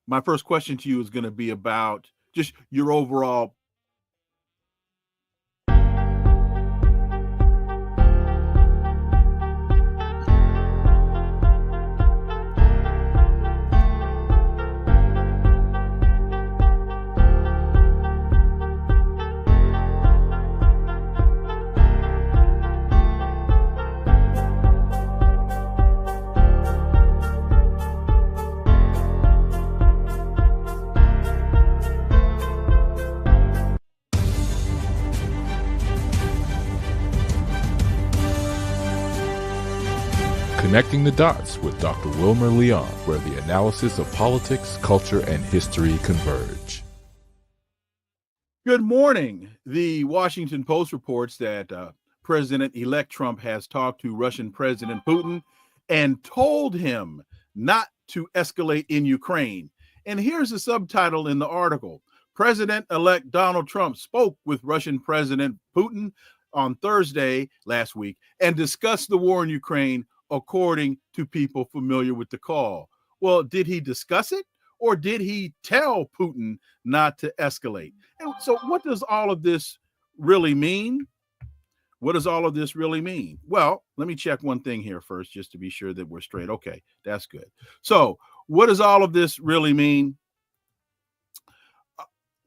my first question to you is going to be about just your overall. Connecting the Dots with Dr. Wilmer Leon, where the analysis of politics, culture, and history converge. Good morning. The Washington Post reports that President-elect Trump has talked to Russian President Putin and told him not to escalate in Ukraine. And here's the subtitle in the article. President-elect Donald Trump spoke with Russian President Putin on Thursday last week and discussed the war in Ukraine, according to people familiar with the call. Well, did he discuss it, or did he tell Putin not to escalate? And so what does all of this really mean? What does all of this really mean? Well, let me check one thing here first, just to be sure that we're straight. Okay, that's good. So what does all of this really mean?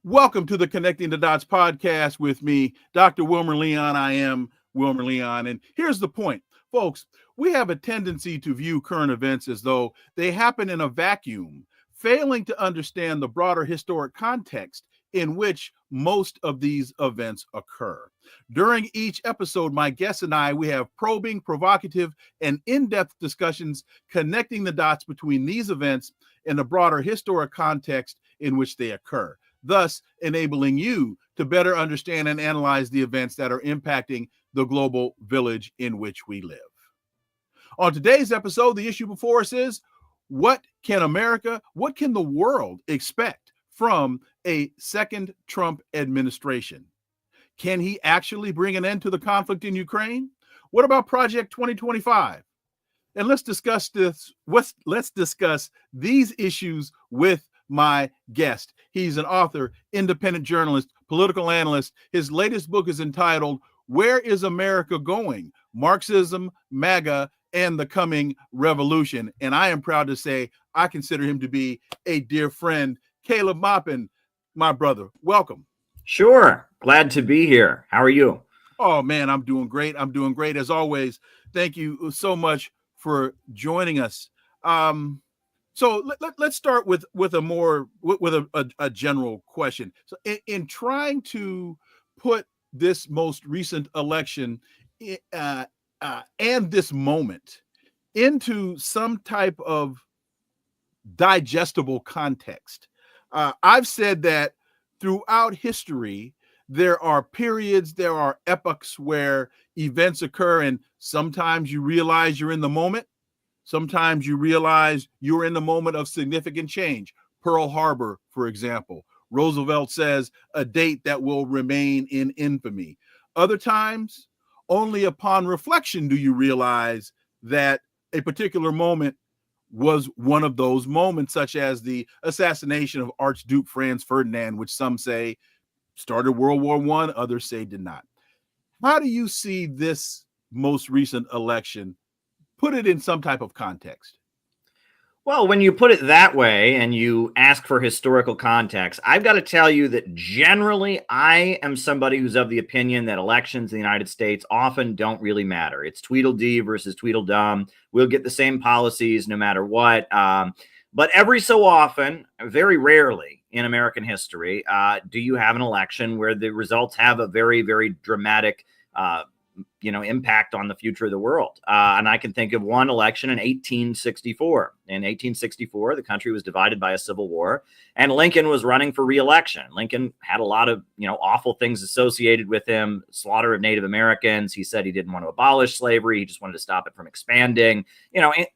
Welcome to the Connecting the Dots podcast with me, Dr. Wilmer Leon. I am Wilmer Leon. And here's the point, folks. We have a tendency to view current events as though they happen in a vacuum, failing to understand the broader historic context in which most of these events occur. During each episode, my guests and I, we have probing, provocative, and in-depth discussions connecting the dots between these events and the broader historic context in which they occur, thus enabling you to better understand and analyze the events that are impacting the global village in which we live. On today's episode, the issue before us is, what can the world expect from a second Trump administration? Can he actually bring an end to the conflict in Ukraine? What about Project 2025? And let's discuss this. Let's discuss these issues with my guest. He's an author, independent journalist, political analyst. His latest book is entitled, Where is America Going? Marxism, MAGA, and the Coming Revolution. And I am proud to say I consider him to be a dear friend. Caleb Maupin, my brother, welcome. Sure. Glad to be here. How are you? Oh, man, I'm doing great. I'm doing great. As always, thank you so much for joining us. So let's start with a general question. So in trying to put this most recent election and this moment into some type of digestible context, I've said that throughout history, there are periods, there are epochs where events occur, and sometimes you realize you're in the moment. Sometimes you realize you're in the moment of significant change. Pearl Harbor, for example. Roosevelt says a date that will remain in infamy. Other times, only upon reflection do you realize that a particular moment was one of those moments, such as the assassination of Archduke Franz Ferdinand, which some say started World War I, others say did not. How do you see this most recent election? Put it in some type of context. Well, when you put it that way and you ask for historical context, I've got to tell you that generally I am somebody who's of the opinion that elections in the United States often don't really matter. It's Tweedledee versus Tweedledum. We'll get the same policies no matter what. But every so often, very rarely in American history, do you have an election where the results have a very, very dramatic impact on the future of the world. And I can think of one election in 1864. In 1864, the country was divided by a civil war, and Lincoln was running for re-election. Lincoln had a lot of, awful things associated with him, slaughter of Native Americans. He said he didn't want to abolish slavery. He just wanted to stop it from expanding.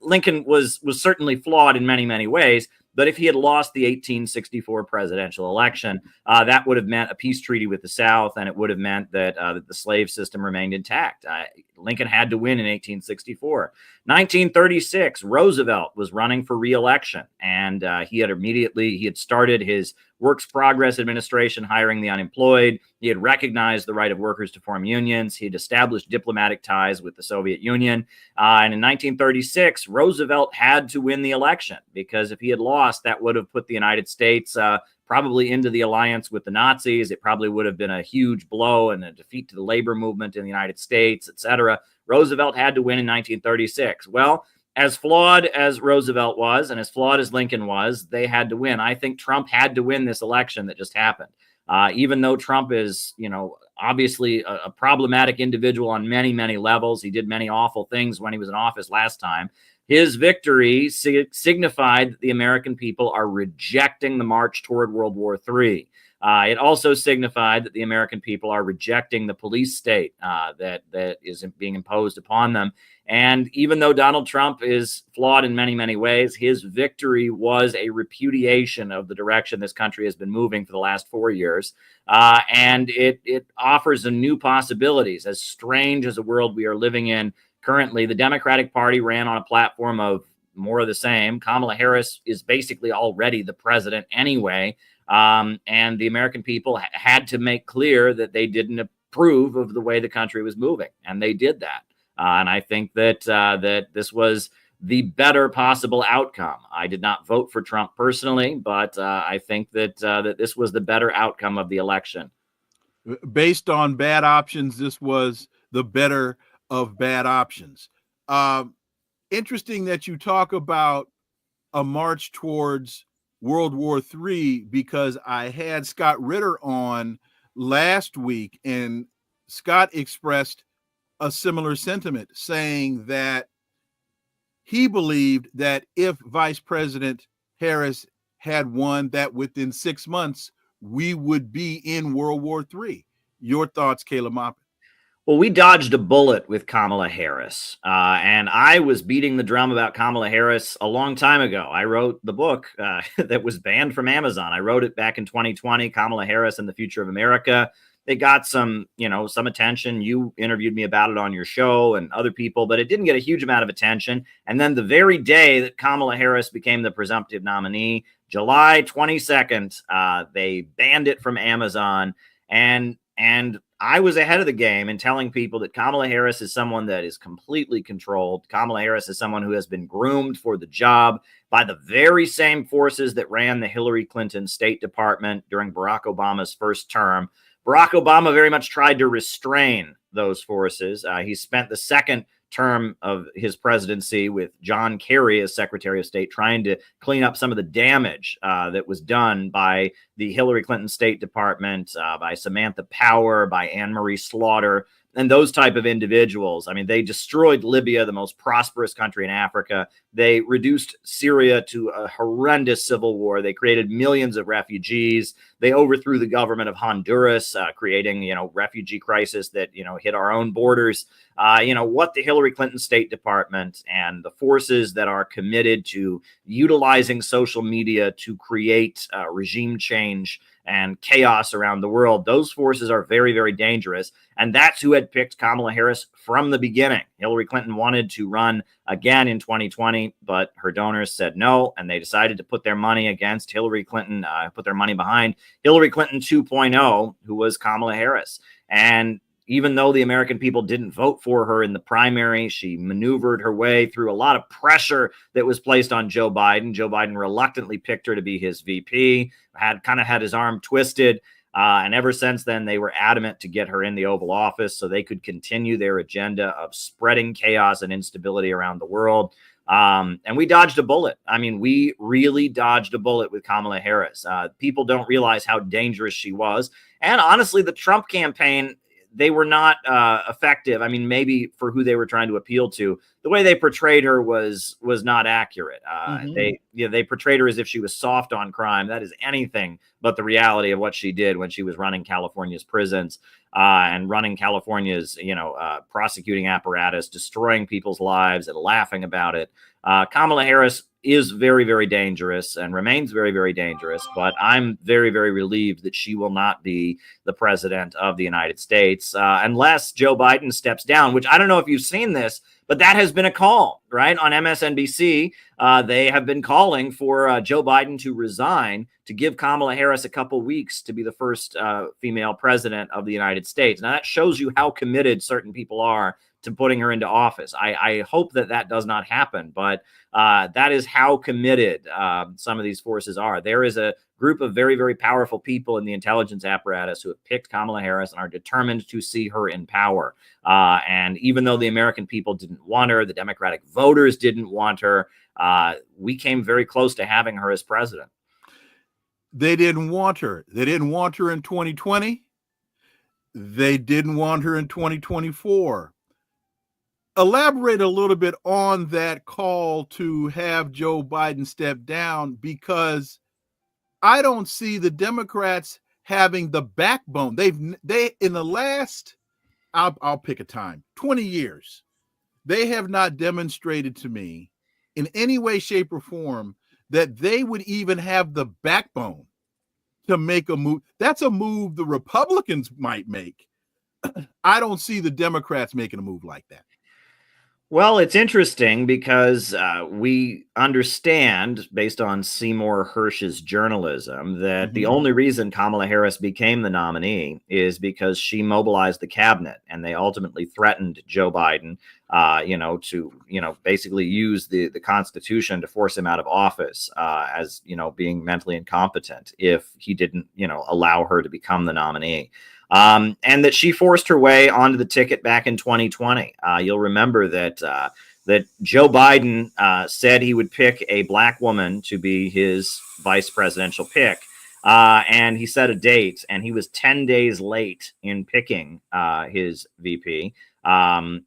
Lincoln was certainly flawed in many, many ways. But if he had lost the 1864 presidential election, that would have meant a peace treaty with the South, and it would have meant that the slave system remained intact. Lincoln had to win in 1864. 1936, Roosevelt was running for re-election, and he had started his Works Progress Administration, hiring the unemployed. He had recognized the right of workers to form unions. He had established diplomatic ties with the Soviet Union. And in 1936, Roosevelt had to win the election, because if he had lost, that would have put the United States probably into the alliance with the Nazis. It probably would have been a huge blow and a defeat to the labor movement in the United States, etc. Roosevelt had to win in 1936. Well, as flawed as Roosevelt was and as flawed as Lincoln was, they had to win. I think Trump had to win this election that just happened. Even though Trump is, obviously a problematic individual on many, many levels. He did many awful things when he was in office last time. His victory signified that the American people are rejecting the march toward World War III. It also signified that the American people are rejecting the police state that is being imposed upon them. And even though Donald Trump is flawed in many, many ways, his victory was a repudiation of the direction this country has been moving for the last 4 years. And it offers a new possibilities. As strange as a world we are living in currently, the Democratic Party ran on a platform of more of the same. Kamala Harris is basically already the president anyway. And the American people had to make clear that they didn't approve of the way the country was moving. And they did that. And I think that this was the better possible outcome. I did not vote for Trump personally, but I think that this was the better outcome of the election. Based on bad options, this was the better of bad options. Interesting that you talk about a march towards World War III, because I had Scott Ritter on last week, and Scott expressed a similar sentiment, saying that he believed that if Vice President Harris had won, that within 6 months, we would be in World War III. Your thoughts, Caleb Maupin? Well, we dodged a bullet with Kamala Harris, and I was beating the drum about Kamala Harris a long time ago. I wrote the book that was banned from Amazon. I wrote it back in 2020, Kamala Harris and the Future of America. It got some attention. You interviewed me about it on your show and other people, but it didn't get a huge amount of attention. And then the very day that Kamala Harris became the presumptive nominee, July 22nd, they banned it from Amazon. And I was ahead of the game in telling people that Kamala Harris is someone that is completely controlled. Kamala Harris is someone who has been groomed for the job by the very same forces that ran the Hillary Clinton State Department during Barack Obama's first term. Barack Obama very much tried to restrain those forces. He spent the second term of his presidency with John Kerry as Secretary of State, trying to clean up some of the damage that was done by the Hillary Clinton State Department, by Samantha Power, by Anne Marie Slaughter, and those type of individuals. I mean, they destroyed Libya, the most prosperous country in Africa. They reduced Syria to a horrendous civil war. They created millions of refugees. They overthrew the government of Honduras, creating, refugee crisis that, hit our own borders. What the Hillary Clinton State Department and the forces that are committed to utilizing social media to create regime change and chaos around the world, those forces are very, very dangerous. And that's who had picked Kamala Harris from the beginning. Hillary Clinton wanted to run again in 2020, but her donors said no, and they decided to put their money against Hillary Clinton, put their money behind Hillary Clinton 2.0, who was Kamala Harris. And even though the American people didn't vote for her in the primary, she maneuvered her way through a lot of pressure that was placed on Joe Biden. Joe Biden reluctantly picked her to be his VP, had his arm twisted. And ever since then, they were adamant to get her in the Oval Office so they could continue their agenda of spreading chaos and instability around the world. And we dodged a bullet. I mean, we really dodged a bullet with Kamala Harris. People don't realize how dangerous she was. And honestly, the Trump campaign, they were not effective. I mean, maybe for who they were trying to appeal to, the way they portrayed her was not accurate. they portrayed her as if she was soft on crime. That is anything but the reality of what she did when she was running California's prisons and running California's, prosecuting apparatus, destroying people's lives and laughing about it. Kamala Harris is very, very dangerous and remains very, very dangerous. But I'm very, very relieved that she will not be the president of the United States unless Joe Biden steps down, which I don't know if you've seen this, but that has been a call, right? On MSNBC, they have been calling for Joe Biden to resign to give Kamala Harris a couple weeks to be the first female president of the United States. Now, that shows you how committed certain people are to putting her into office. I hope that does not happen, but that is how committed some of these forces are. There is a group of very, very powerful people in the intelligence apparatus who have picked Kamala Harris and are determined to see her in power. And even though the American people didn't want her, the Democratic voters didn't want her, we came very close to having her as president. They didn't want her. They didn't want her in 2020. They didn't want her in 2024. Elaborate a little bit on that call to have Joe Biden step down, because I don't see the Democrats having the backbone. They in the last, I'll pick a time, 20 years, they have not demonstrated to me in any way, shape, or form that they would even have the backbone to make a move. That's a move the Republicans might make. I don't see the Democrats making a move like that. Well, it's interesting because we understand, based on Seymour Hersh's journalism, that the only reason Kamala Harris became the nominee is because she mobilized the cabinet, and they ultimately threatened Joe Biden, to basically use the Constitution to force him out of office as being mentally incompetent if he didn't allow her to become the nominee. And that she forced her way onto the ticket back in 2020. You'll remember that Joe Biden said he would pick a black woman to be his vice presidential pick. And he set a date, and he was 10 days late in picking his VP. And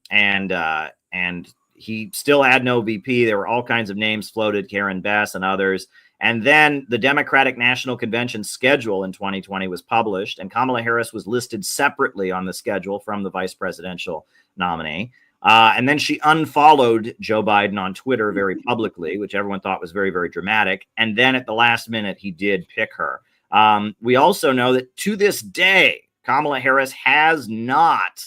he still had no VP. There were all kinds of names floated, Karen Bass and others. And then the Democratic National Convention schedule in 2020 was published, and Kamala Harris was listed separately on the schedule from the vice presidential nominee. And then she unfollowed Joe Biden on Twitter very publicly, which everyone thought was very, very dramatic. And then at the last minute, he did pick her. We also know that to this day, Kamala Harris has not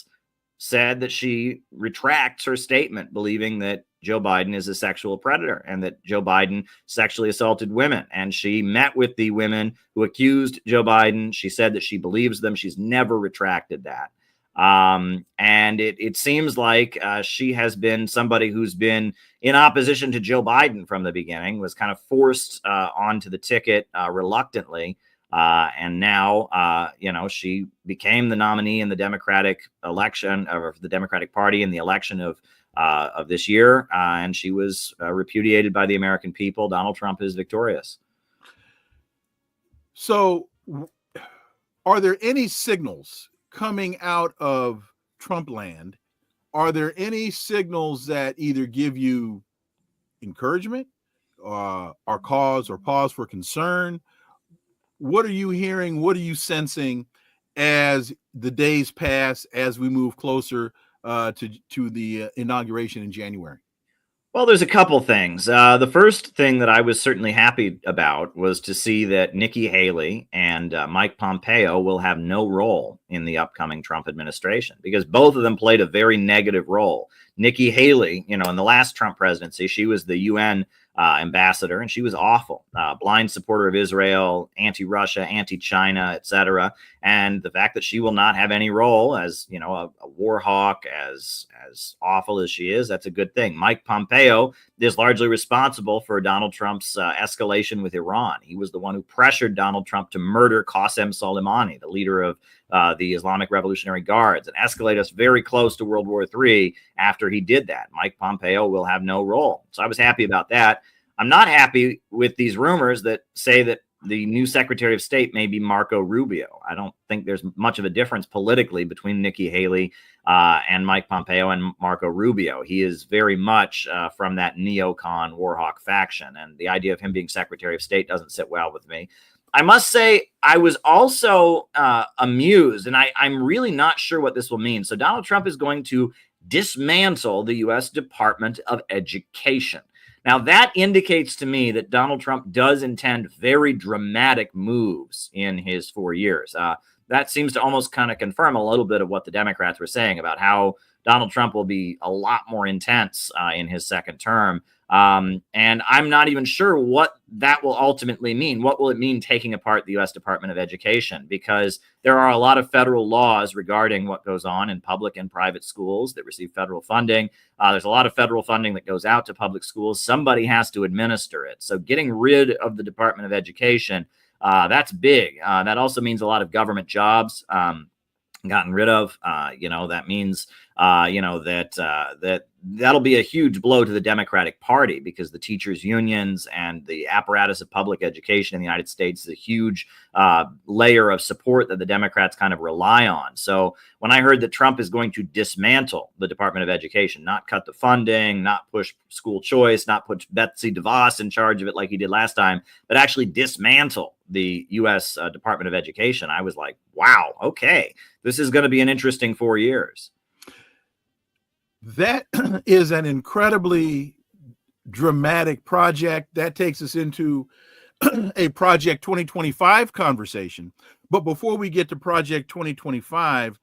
said that she retracts her statement, believing that Joe Biden is a sexual predator and that Joe Biden sexually assaulted women. And she met with the women who accused Joe Biden. She said that she believes them. She's never retracted that. And it seems like she has been somebody who's been in opposition to Joe Biden from the beginning, was kind of forced onto the ticket reluctantly. And now, she became the nominee in the Democratic election, or the Democratic Party in the election of this year. And she was repudiated by the American people. Donald Trump is victorious. So are there any signals coming out of Trump land? Are there any signals that either give you encouragement or cause or pause for concern? What are you hearing? What are you sensing as the days pass, as we move closer to the inauguration in January? Well, there's a couple things. The first thing that I was certainly happy about was to see that Nikki Haley and Mike Pompeo will have no role in the upcoming Trump administration, because both of them played a very negative role. Nikki Haley, in the last Trump presidency, she was the UN ambassador, and she was awful, blind supporter of Israel, anti-Russia, anti-China, etc. And the fact that she will not have any role as, a war hawk, as awful as she is, that's a good thing. Mike Pompeo is largely responsible for Donald Trump's escalation with Iran. He was the one who pressured Donald Trump to murder Qasem Soleimani, the leader of the Islamic Revolutionary Guards, and escalate us very close to World War III after he did that. Mike Pompeo will have no role. So I was happy about that. I'm not happy with these rumors that say that the new Secretary of State may be Marco Rubio. I don't think there's much of a difference politically between Nikki Haley and Mike Pompeo and Marco Rubio. He is very much from that neocon warhawk faction, and the idea of him being Secretary of State doesn't sit well with me. I must say, I was also amused, and I'm really not sure what this will mean. So Donald Trump is going to dismantle the U.S. Department of Education. Now, that indicates to me that Donald Trump does intend very dramatic moves in his 4 years. That seems to almost kind of confirm a little bit of what the Democrats were saying about how Donald Trump will be a lot more intense in his second term. And I'm not even sure what that will ultimately mean. What will it mean taking apart the U.S. Department of Education? Because there are a lot of federal laws regarding what goes on in public and private schools that receive federal funding. There's a lot of federal funding that goes out to public schools. Somebody has to administer it. So getting rid of the Department of Education, that's big. That also means a lot of government jobs gotten rid of. That means that'll be a huge blow to the Democratic Party, because the teachers' unions and the apparatus of public education in the United States is a huge layer of support that the Democrats kind of rely on. So when I heard that Trump is going to dismantle the Department of Education, not cut the funding, not push school choice, not put Betsy DeVos in charge of it like he did last time, but actually dismantle the U.S. Department of Education, I was like, wow, okay, this is going to be an interesting 4 years. That is an incredibly dramatic project. That takes us into a Project 2025 conversation. But before we get to Project 2025,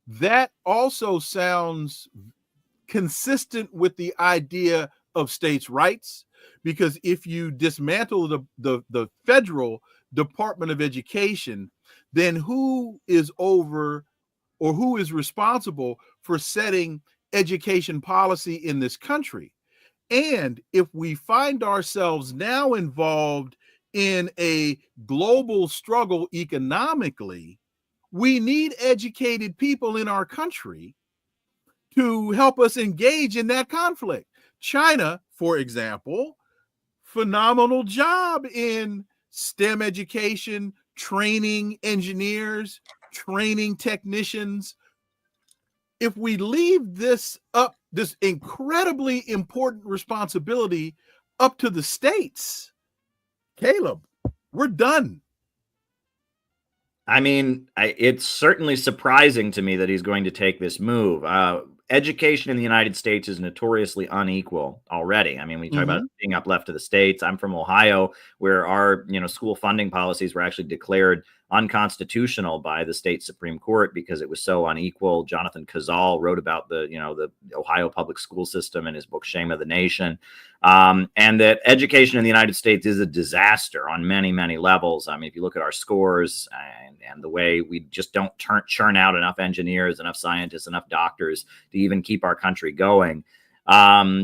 that also sounds consistent with the idea of states' rights, because if you dismantle the federal Department of Education, then who is over, or who is responsible for setting education policy in this country? And if we find ourselves now involved in a global struggle economically, we need educated people in our country to help us engage in that conflict. China, for example, phenomenal job in STEM education, training engineers, training technicians. If we leave this incredibly important responsibility up to the states, Caleb, we're done. I mean, it's certainly surprising to me that he's going to take this move. Education in the United States is notoriously unequal already. I mean, we talk about being up left to the states. I'm from Ohio, where our school funding policies were actually declared unconstitutional by the state Supreme Court because it was so unequal. Jonathan Kazal wrote about the Ohio public school system in his book Shame of the Nation, and that education in the United States is a disaster on many, many levels. I mean, if you look at our scores and the way we just don't churn out enough engineers, enough scientists, enough doctors to even keep our country going.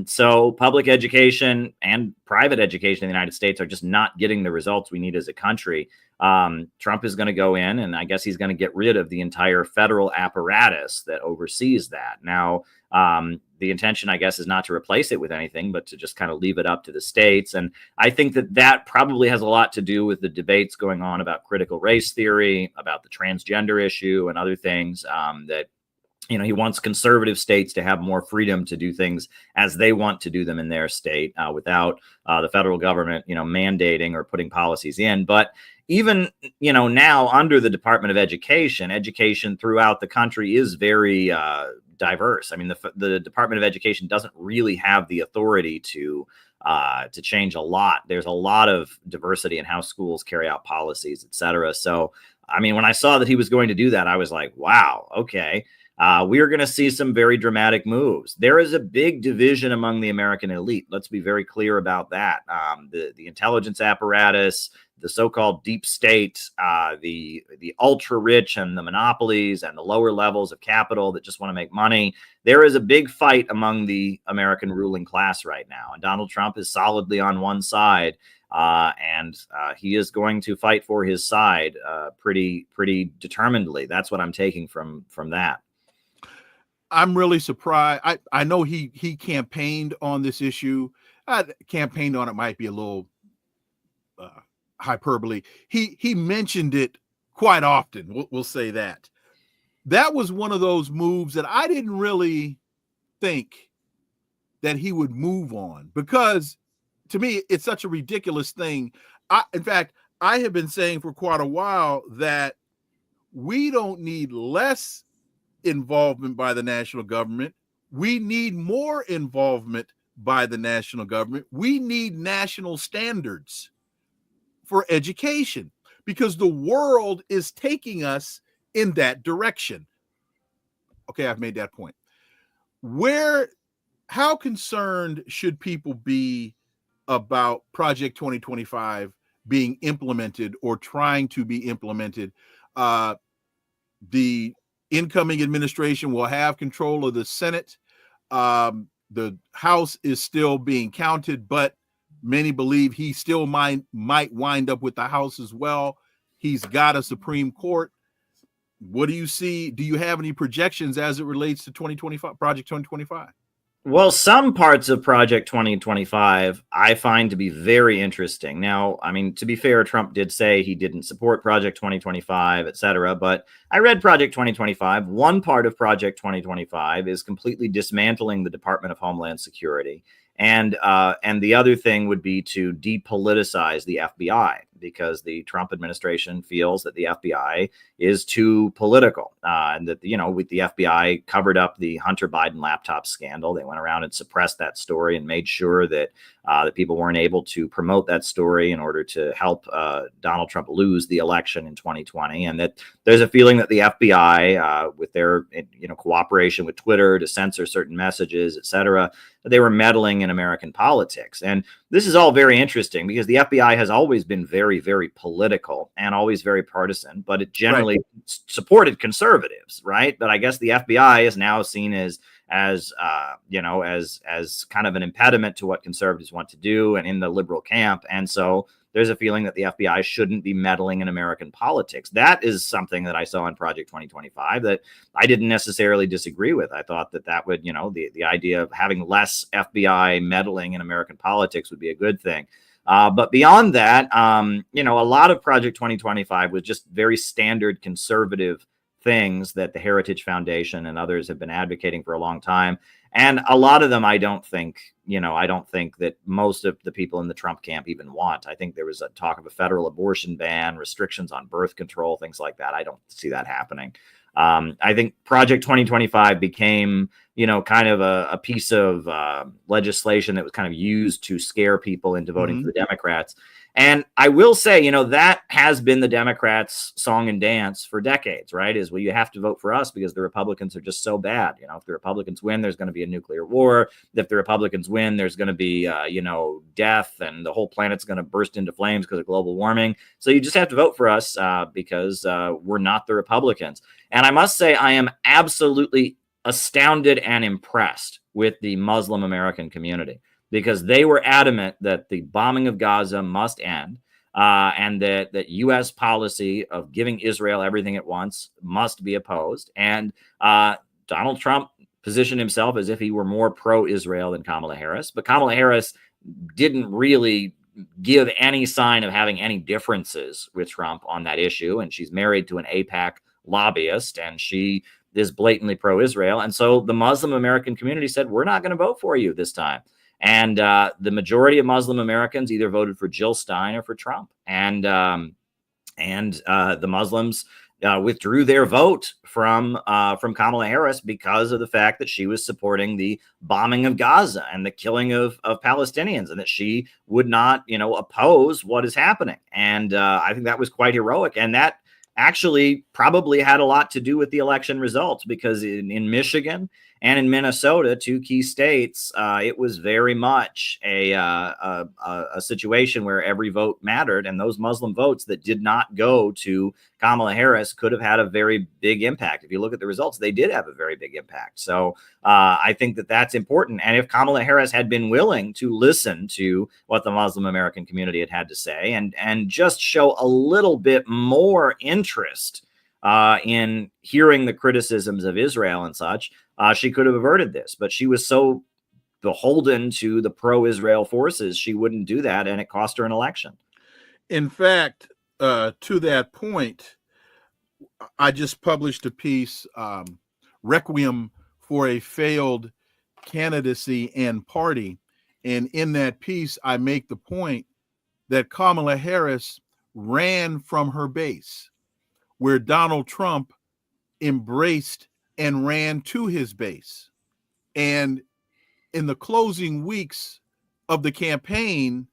So public education and private education in the United States are just not getting the results we need as a country. Trump is going to go in, and I guess he's going to get rid of the entire federal apparatus that oversees that. Now, the intention, I guess, is not to replace it with anything, but to just kind of leave it up to the states. And I think that probably has a lot to do with the debates going on about critical race theory, about the transgender issue, and other things that he wants conservative states to have more freedom to do things as they want to do them in their state without the federal government, mandating or putting policies in. But even, now under the Department of Education throughout the country is very diverse. I mean, the Department of Education doesn't really have the authority to change a lot. There's a lot of diversity in how schools carry out policies, et cetera. So, I mean, when I saw that he was going to do that, I was like, wow, okay. We are going to see some very dramatic moves. There is a big division among the American elite. Let's be very clear about that. The intelligence apparatus, the so-called deep state, the ultra rich and the monopolies and the lower levels of capital that just want to make money. There is a big fight among the American ruling class right now. And Donald Trump is solidly on one side. And he is going to fight for his side pretty determinedly. That's what I'm taking from that. I'm really surprised. I know he campaigned on this issue. Campaigned on it might be a little hyperbole. He mentioned it quite often. We'll say that. that was one of those moves that I didn't really think that he would move on, because to me, it's such a ridiculous thing. In fact, I have been saying for quite a while that we don't need less involvement by the national government. We need more involvement by the national government. We need national standards for education, because the world is taking us in that direction. Okay, I've made that point. How concerned should people be about Project 2025 being implemented or trying to be implemented? The incoming administration will have control of the Senate. The House is still being counted, but many believe he still might wind up with the House as well. He's got a Supreme Court. What do you see? Do you have any projections as it relates to 2025, Project 2025? Well, some parts of Project 2025 I find to be very interesting. Now, I mean, to be fair, Trump did say he didn't support Project 2025, et cetera, but I read Project 2025. One part of Project 2025 is completely dismantling the Department of Homeland Security. And the other thing would be to depoliticize the FBI, because the Trump administration feels that the FBI is too political, and that, with the FBI covered up the Hunter Biden laptop scandal. They went around and suppressed that story and made sure that that people weren't able to promote that story in order to help Donald Trump lose the election in 2020. And that there's a feeling that the FBI, with their cooperation with Twitter to censor certain messages, et cetera, they were meddling in American politics. And this is all very interesting, because the FBI has always been very, very political and always very partisan, but it generally supported conservatives, right? But I guess the FBI is now seen as kind of an impediment to what conservatives want to do, and in the liberal camp. And so there's a feeling that the FBI shouldn't be meddling in American politics. That is something that I saw in Project 2025 that I didn't necessarily disagree with. I thought that would, the idea of having less FBI meddling in American politics would be a good thing. But beyond that, a lot of Project 2025 was just very standard conservative things that the Heritage Foundation and others have been advocating for a long time. And a lot of them, I don't think that most of the people in the Trump camp even want. I think there was a talk of a federal abortion ban, restrictions on birth control, things like that. I don't see that happening. I think Project 2025 became, kind of a piece of legislation that was kind of used to scare people into voting for the Democrats. And I will say, that has been the Democrats' song and dance for decades, right? Is, well, you have to vote for us because the Republicans are just so bad. If the Republicans win, there's going to be a nuclear war. If the Republicans win, there's going to be, death, and the whole planet's going to burst into flames because of global warming. So you just have to vote for us because we're not the Republicans. And I must say, I am absolutely astounded and impressed with the Muslim American community, because they were adamant that the bombing of Gaza must end, and that U.S. policy of giving Israel everything it wants must be opposed. And Donald Trump positioned himself as if he were more pro-Israel than Kamala Harris. But Kamala Harris didn't really give any sign of having any differences with Trump on that issue. And she's married to an AIPAC lobbyist, and she is blatantly pro-Israel. And so the Muslim American community said, we're not going to vote for you this time. And the majority of Muslim Americans either voted for Jill Stein or for Trump. And the Muslims withdrew their vote from Kamala Harris because of the fact that she was supporting the bombing of Gaza and the killing of Palestinians, and that she would not, oppose what is happening. And I think that was quite heroic. And that actually probably had a lot to do with the election results, because in Michigan and in Minnesota, two key states, it was very much a situation where every vote mattered, and those Muslim votes that did not go to Kamala Harris could have had a very big impact. If you look at the results, they did have a very big impact. So I think that that's important. And if Kamala Harris had been willing to listen to what the Muslim American community had to say, and just show a little bit more interest in hearing the criticisms of Israel and such, she could have averted this. But she was so beholden to the pro-Israel forces, she wouldn't do that, and it cost her an election. In fact, to that point, I just published a piece, Requiem for a Failed Candidacy and Party. And in that piece, I make the point that Kamala Harris ran from her base, where Donald Trump embraced and ran to his base. And in the closing weeks of the campaign,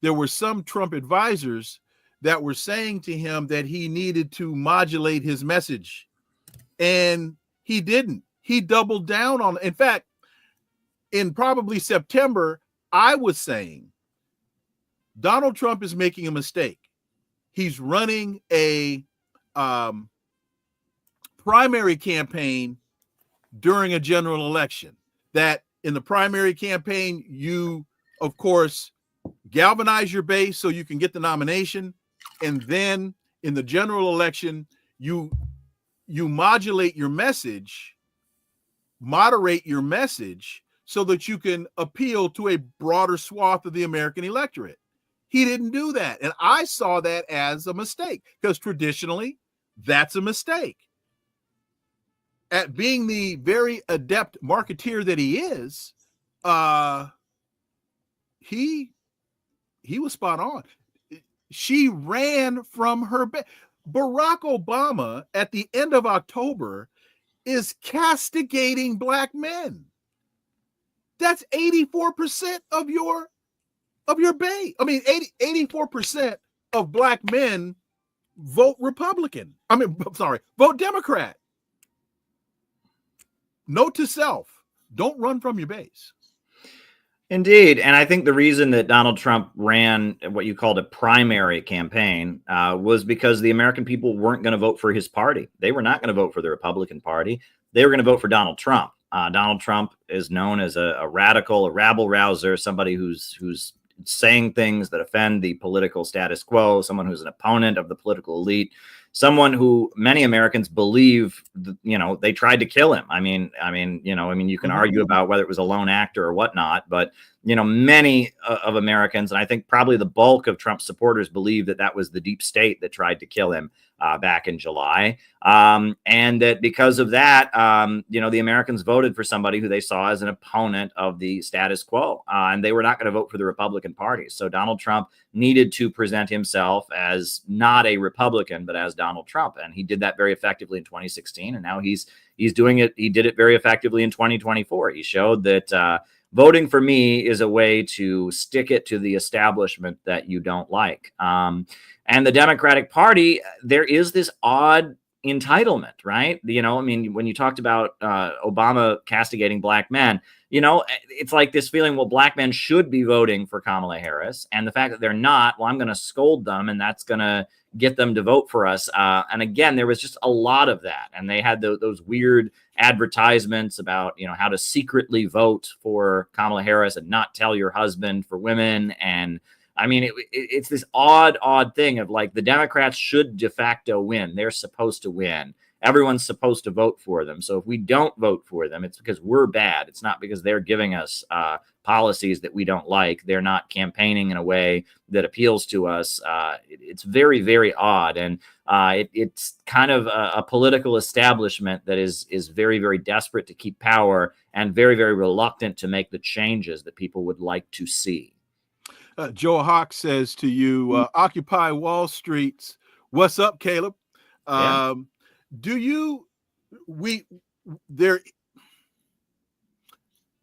there were some Trump advisors that were saying to him that he needed to modulate his message. And he didn't. He doubled down on it. In fact, in probably September, I was saying Donald Trump is making a mistake. He's running a primary campaign during a general election. That in the primary campaign, you, of course, galvanize your base so you can get the nomination. And then in the general election, you modulate your message, moderate your message so that you can appeal to a broader swath of the American electorate. He didn't do that. And I saw that as a mistake because traditionally that's a mistake. At being the very adept marketeer that he is, he was spot on. She ran from her bed. Barack Obama at the end of October is castigating black men. That's 84% of your base. I mean, 84% of black men vote Republican. Vote Democrat. Note to self, don't run from your base. Indeed. And I think the reason that Donald Trump ran what you called a primary campaign was because the American people weren't going to vote for his party. They were not going to vote for the Republican Party. They were going to vote for Donald Trump. Donald Trump is known as a radical, a rabble rouser, somebody who's saying things that offend the political status quo, someone who's an opponent of the political elite, someone who many Americans believe, they tried to kill him. I mean, you can argue about whether it was a lone actor or whatnot, but, many of Americans, and I think probably the bulk of Trump supporters believe that was the deep state that tried to kill him back in July. And that because of that, the Americans voted for somebody who they saw as an opponent of the status quo, and they were not going to vote for the Republican Party. So Donald Trump needed to present himself as not a Republican, but as Donald Trump. And he did that very effectively in 2016. And now he's doing it. He did it very effectively in 2024. He showed that voting for me is a way to stick it to the establishment that you don't like. And the Democratic Party, there is this odd entitlement, right? When you talked about Obama castigating black men, it's like this feeling, well, black men should be voting for Kamala Harris. And the fact that they're not, well, I'm going to scold them and that's going to get them to vote for us. And again, there was just a lot of that. And they had those weird advertisements about, how to secretly vote for Kamala Harris and not tell your husband for women. And I mean, it's this odd thing of like the Democrats should de facto win. They're supposed to win. Everyone's supposed to vote for them. So if we don't vote for them, it's because we're bad. It's not because they're giving us policies that we don't like. They're not campaigning in a way that appeals to us. It's very, very odd. And it's kind of a political establishment that is very, very desperate to keep power and very, very reluctant to make the changes that people would like to see. Joe Hawk says to you, Occupy Wall Street. What's up, Caleb? Yeah.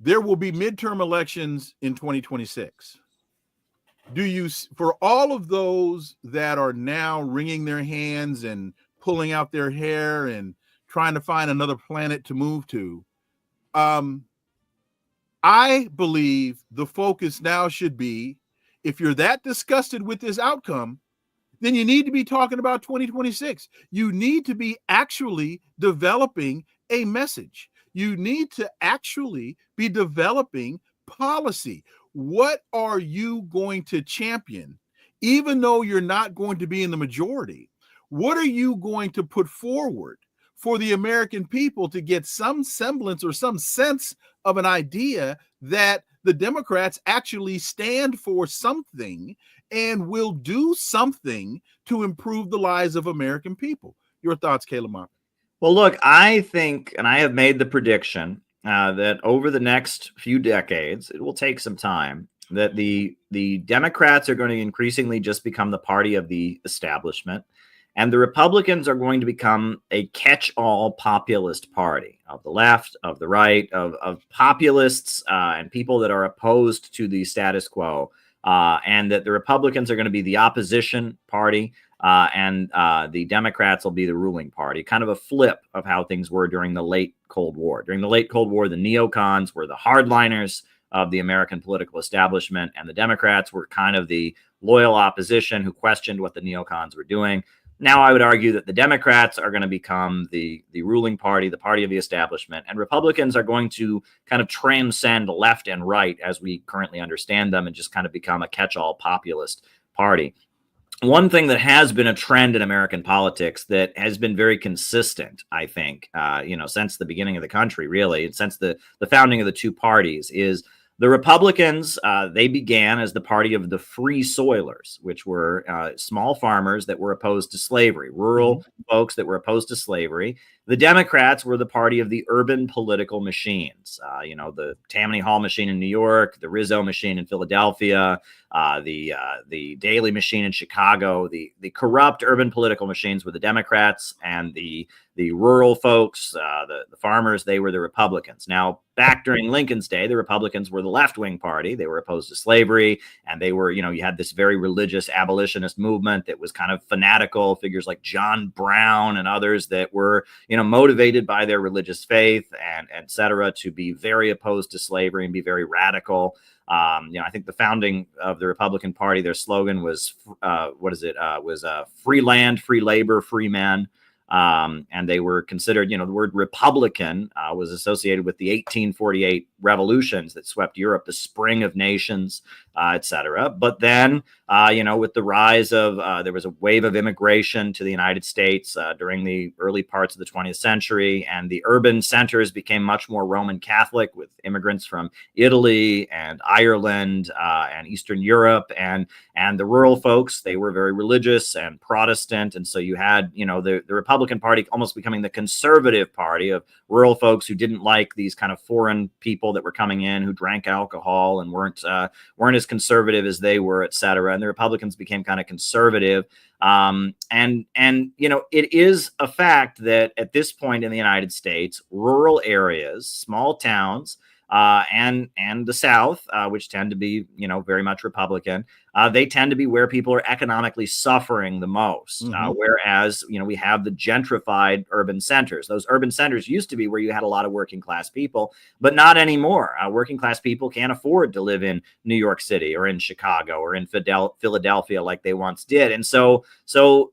There will be midterm elections in 2026. Do you, for all of those that are now wringing their hands and pulling out their hair and trying to find another planet to move to, I believe the focus now should be, if you're that disgusted with this outcome, then you need to be talking about 2026. You need to be actually developing a message. You need to actually be developing policy. What are you going to champion? Even though you're not going to be in the majority, what are you going to put forward for the American people to get some semblance or some sense of an idea that the Democrats actually stand for something and will do something to improve the lives of American people? Your thoughts, Caleb Maupin? Well, look, I think, and I have made the prediction that over the next few decades, it will take some time, that the Democrats are going to increasingly just become the party of the establishment, and the Republicans are going to become a catch-all populist party of the left, of the right, of populists and people that are opposed to the status quo, and that the Republicans are going to be the opposition party. And the Democrats will be the ruling party, kind of a flip of how things were during the late Cold War. During the late Cold War, the neocons were the hardliners of the American political establishment, and the Democrats were kind of the loyal opposition who questioned what the neocons were doing. Now, I would argue that the Democrats are going to become the ruling party, the party of the establishment, and Republicans are going to kind of transcend left and right as we currently understand them and just kind of become a catch-all populist party. One thing that has been a trend in American politics that has been very consistent, I think, since the beginning of the country, really, and since the founding of the two parties, is the Republicans. They began as the party of the free soilers, which were small farmers that were opposed to slavery, rural folks that were opposed to slavery. The Democrats were the party of the urban political machines, the Tammany Hall machine in New York, the Rizzo machine in Philadelphia, the Daley machine in Chicago. The corrupt urban political machines were the Democrats, and the rural folks, the farmers, they were the Republicans. Now, back during Lincoln's day, the Republicans were the left-wing party. They were opposed to slavery, and they were, you had this very religious abolitionist movement that was kind of fanatical, figures like John Brown and others that were, motivated by their religious faith and et cetera, to be very opposed to slavery and be very radical. I think the founding of the Republican Party, their slogan was, free land, free labor, free men. And they were considered, the word Republican was associated with the 1848 revolutions that swept Europe, the spring of nations, et cetera. But then, with the rise of, there was a wave of immigration to the United States during the early parts of the 20th century, and the urban centers became much more Roman Catholic, with immigrants from Italy and Ireland and Eastern Europe, and the rural folks, they were very religious and Protestant. And so you had, the Republican Party almost becoming the conservative party of rural folks who didn't like these kind of foreign people that were coming in, who drank alcohol and weren't as conservative as they were, et cetera. And the Republicans became kind of conservative. And it is a fact that at this point in the United States, rural areas, small towns, and the South, which tend to be, very much Republican, they tend to be where people are economically suffering the most. Whereas, we have the gentrified urban centers. Those urban centers used to be where you had a lot of working class people, but not anymore. Working class people can't afford to live in New York City or in Chicago or in Philadelphia like they once did. And so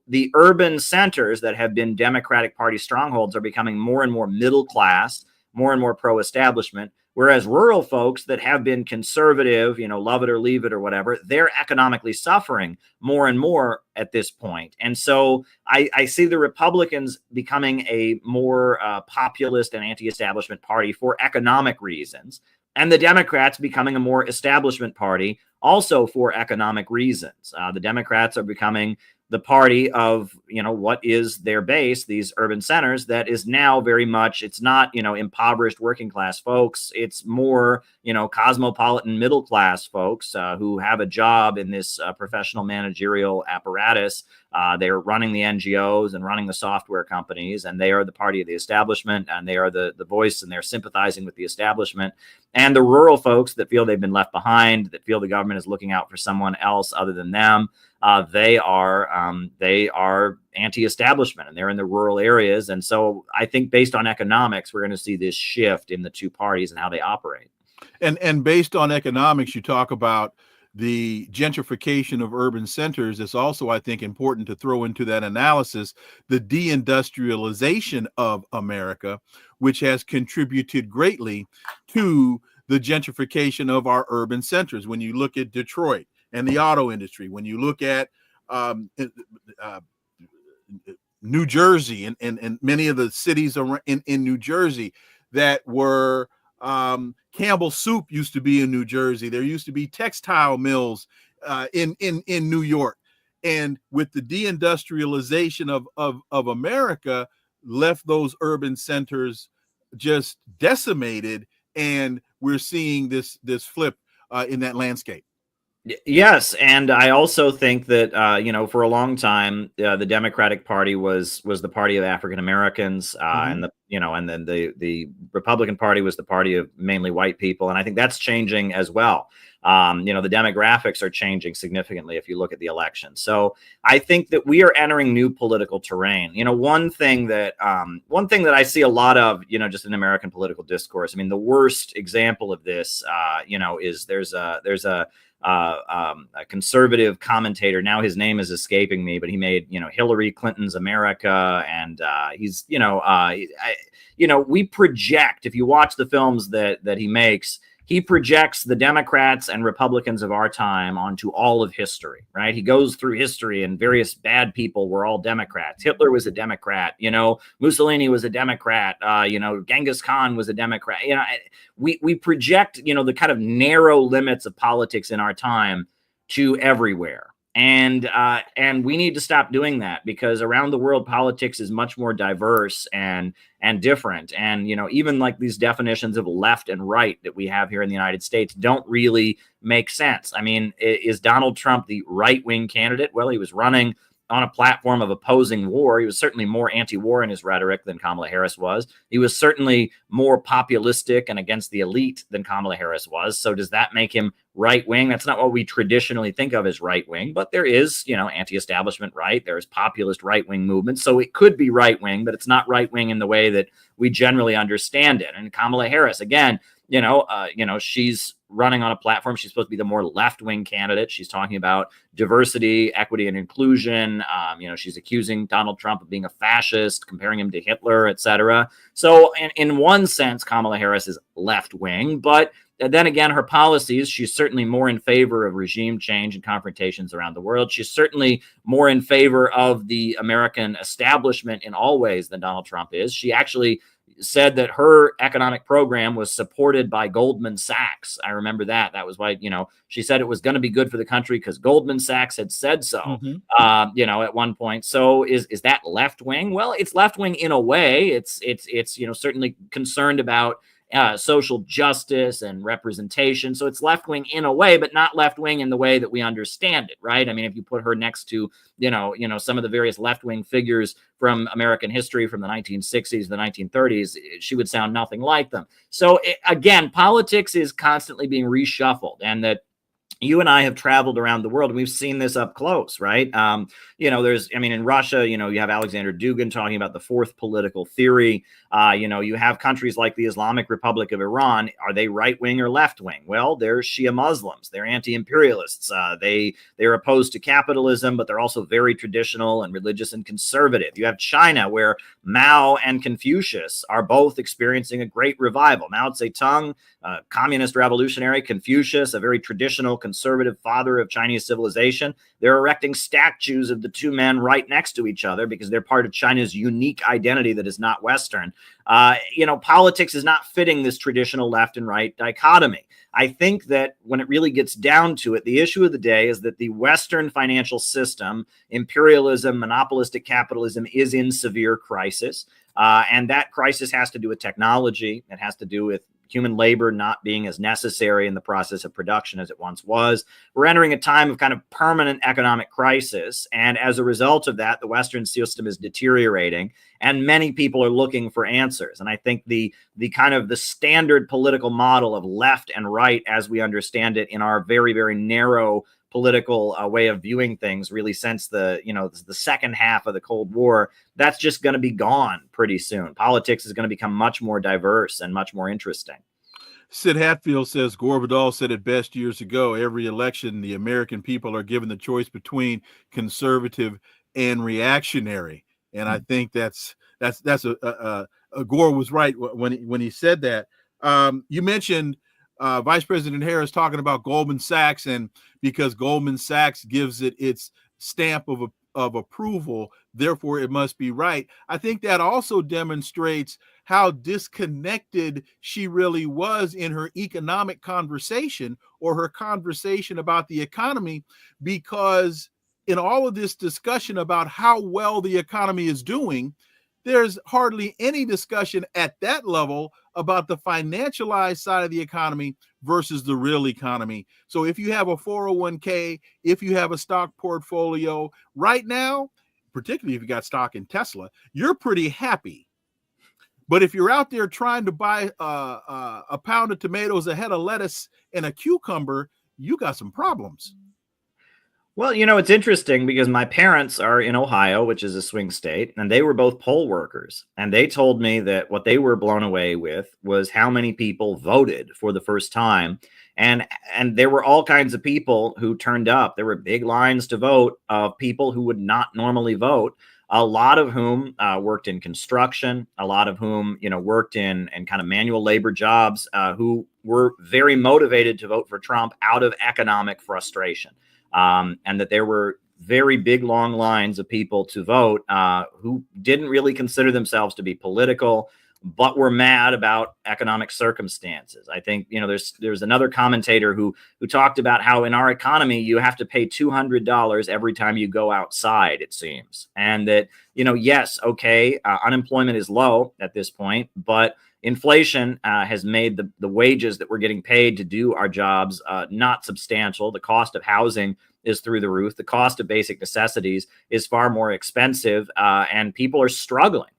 the urban centers that have been Democratic Party strongholds are becoming more and more middle class, more and more pro-establishment. Whereas rural folks that have been conservative, love it or leave it or whatever, they're economically suffering more and more at this point. And so I see the Republicans becoming a more populist and anti-establishment party for economic reasons, and the Democrats becoming a more establishment party also for economic reasons. The Democrats are becoming the party of, what is their base, these urban centers, that is now very much, it's not, impoverished working class folks. It's more, cosmopolitan middle class folks who have a job in this professional managerial apparatus. They're running the NGOs and running the software companies, and they are the party of the establishment, and they are the voice, and they're sympathizing with the establishment. And the rural folks that feel they've been left behind, that feel the government is looking out for someone else other than them, they are anti-establishment, and they're in the rural areas. And so I think based on economics, we're going to see this shift in the two parties and how they operate. And based on economics, you talk about the gentrification of urban centers. It's also, I think, important to throw into that analysis the deindustrialization of America, which has contributed greatly to the gentrification of our urban centers. When you look at Detroit and the auto industry, when you look at New Jersey and many of the cities in New Jersey that were Campbell Soup used to be in New Jersey. There used to be textile mills in New York. And with the deindustrialization of America, left those urban centers just decimated, and we're seeing this flip in that landscape. Yes, and I also think that for a long time the Democratic Party was the party of African Americans, and and then the Republican Party was the party of mainly white people, and I think that's changing as well. The demographics are changing significantly if you look at the election. So I think that we are entering new political terrain. One thing that I see a lot of, just in American political discourse. I mean, the worst example of this, is there's a conservative commentator. Now his name is escaping me, but he made, Hillary Clinton's America. And he's, we project, if you watch the films that he makes, he projects the Democrats and Republicans of our time onto all of history, right? He goes through history and various bad people were all Democrats. Hitler was a Democrat, Mussolini was a Democrat, Genghis Khan was a Democrat. We project, the kind of narrow limits of politics in our time to everywhere. And we need to stop doing that, because around the world, politics is much more diverse and different. And, even like these definitions of left and right that we have here in the United States don't really make sense. I mean, is Donald Trump the right-wing candidate? Well, he was running on a platform of opposing war. He was certainly more anti-war in his rhetoric than Kamala Harris was. He was certainly more populistic and against the elite than Kamala Harris was. So does that make him right-wing? That's not what we traditionally think of as right-wing, but there is, anti-establishment right. There's populist right-wing movements. So it could be right-wing, but it's not right-wing in the way that we generally understand it. And Kamala Harris, again, she's running on a platform. She's supposed to be the more left-wing candidate. She's talking about diversity, equity, and inclusion. She's accusing Donald Trump of being a fascist, comparing him to Hitler, etc. So in one sense, Kamala Harris is left-wing, but then again, her policies, she's certainly more in favor of regime change and confrontations around the world. She's certainly more in favor of the American establishment in all ways than Donald Trump is. She actually said that her economic program was supported by Goldman Sachs. I remember that. That was why, she said it was going to be good for the country because Goldman Sachs had said so, at one point. So is that left wing? Well, it's left wing in a way. It's certainly concerned about social justice and representation. So it's left wing in a way, but not left wing in the way that we understand it, right? I mean, if you put her next to, some of the various left wing figures from American history from the 1960s, the 1930s, she would sound nothing like them. So again, politics is constantly being reshuffled, and that you and I have traveled around the world and we've seen this up close, right? In Russia, you have Alexander Dugin talking about the fourth political theory. You have countries like the Islamic Republic of Iran. Are they right wing or left wing? Well, they're Shia Muslims. They're anti-imperialists. They're opposed to capitalism, but they're also very traditional and religious and conservative. You have China, where Mao and Confucius are both experiencing a great revival. Mao Zedong, communist revolutionary; Confucius, a very traditional conservative father of Chinese civilization. They're erecting statues of the two men right next to each other because they're part of China's unique identity that is not Western. Politics is not fitting this traditional left and right dichotomy. I think that when it really gets down to it, the issue of the day is that the Western financial system, imperialism, monopolistic capitalism, is in severe crisis. And that crisis has to do with technology. It has to do with human labor not being as necessary in the process of production as it once was. We're entering a time of kind of permanent economic crisis. And as a result of that, the Western system is deteriorating and many people are looking for answers. And I think the kind of the standard political model of left and right, as we understand it in our very, very narrow political way of viewing things, really since the second half of the Cold War, that's just going to be gone pretty soon. Politics is going to become much more diverse and much more interesting. Sid Hatfield says Gore Vidal said it best years ago: every election, the American people are given the choice between conservative and reactionary. And I think that's Gore was right when he said that. You mentioned Vice President Harris talking about Goldman Sachs, and because Goldman Sachs gives it its stamp of approval, therefore it must be right. I think that also demonstrates how disconnected she really was in her economic conversation, or her conversation about the economy, because in all of this discussion about how well the economy is doing, there's hardly any discussion at that level about the financialized side of the economy versus the real economy. So if you have a 401k, if you have a stock portfolio right now, particularly if you got stock in Tesla, you're pretty happy. But if you're out there trying to buy a pound of tomatoes, a head of lettuce, and a cucumber, you got some problems. Well, it's interesting because my parents are in Ohio, which is a swing state, and they were both poll workers. And they told me that what they were blown away with was how many people voted for the first time. And there were all kinds of people who turned up. There were big lines to vote of people who would not normally vote, a lot of whom worked in construction, a lot of whom, worked in kind of manual labor jobs, who were very motivated to vote for Trump out of economic frustration. And that there were very big, long lines of people to vote who didn't really consider themselves to be political, but were mad about economic circumstances. I think, there's another commentator who talked about how in our economy, you have to pay $200 every time you go outside, it seems. And that, yes, okay, unemployment is low at this point, but inflation has made the wages that we're getting paid to do our jobs not substantial. The cost of housing is through the roof. The cost of basic necessities is far more expensive, and people are struggling.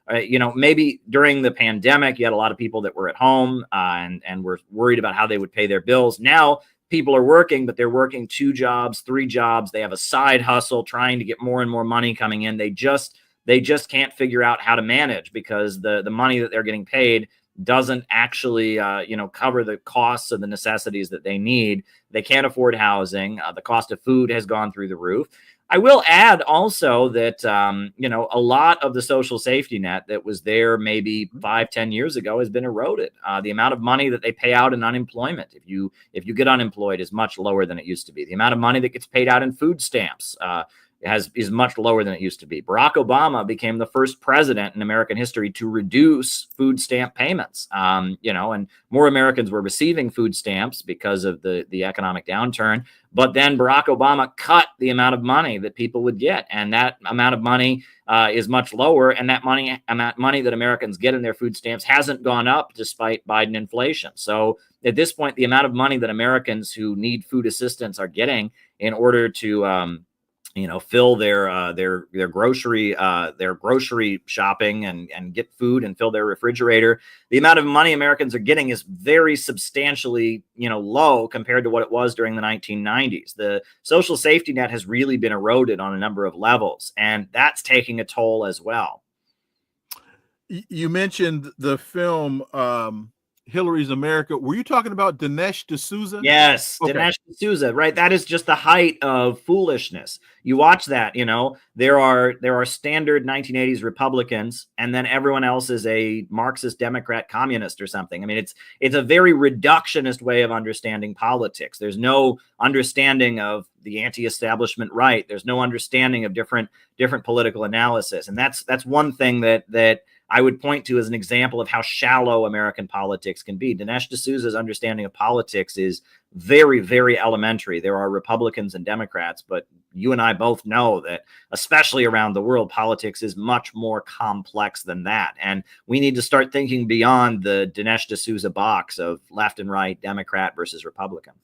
Maybe during the pandemic, you had a lot of people that were at home and were worried about how they would pay their bills. Now people are working, but they're working 2 jobs, 3 jobs. They have a side hustle trying to get more and more money coming in. They just can't figure out how to manage because the money that they're getting paid doesn't actually, cover the costs of the necessities that they need. They can't afford housing. The cost of food has gone through the roof. I will add also that, a lot of the social safety net that was there maybe 5-10 years ago has been eroded. The amount of money that they pay out in unemployment, if you get unemployed, is much lower than it used to be. The amount of money that gets paid out in food stamps, is much lower than it used to be. Barack Obama became the first president in American history to reduce food stamp payments. And more Americans were receiving food stamps because of the economic downturn. But then Barack Obama cut the amount of money that people would get, and that amount of money is much lower. And that money that Americans get in their food stamps hasn't gone up despite Biden inflation. So at this point, the amount of money that Americans who need food assistance are getting in order to fill their grocery shopping and get food and fill their refrigerator. The amount of money Americans are getting is very substantially, low compared to what it was during the 1990s. The social safety net has really been eroded on a number of levels, and that's taking a toll as well. You mentioned the film, Hillary's America. Were you talking about Dinesh D'Souza? Yes, okay. Dinesh D'Souza, right? That is just the height of foolishness. You watch that, there are standard 1980s Republicans, and then everyone else is a Marxist, Democrat, communist or something. I mean, it's a very reductionist way of understanding politics. There's no understanding of the anti-establishment right. There's no understanding of different political analysis, and that's one thing that I would point to as an example of how shallow American politics can be. Dinesh D'Souza's understanding of politics is very, very elementary. There are Republicans and Democrats, but you and I both know that, especially around the world, politics is much more complex than that. And we need to start thinking beyond the Dinesh D'Souza box of left and right, Democrat versus Republican.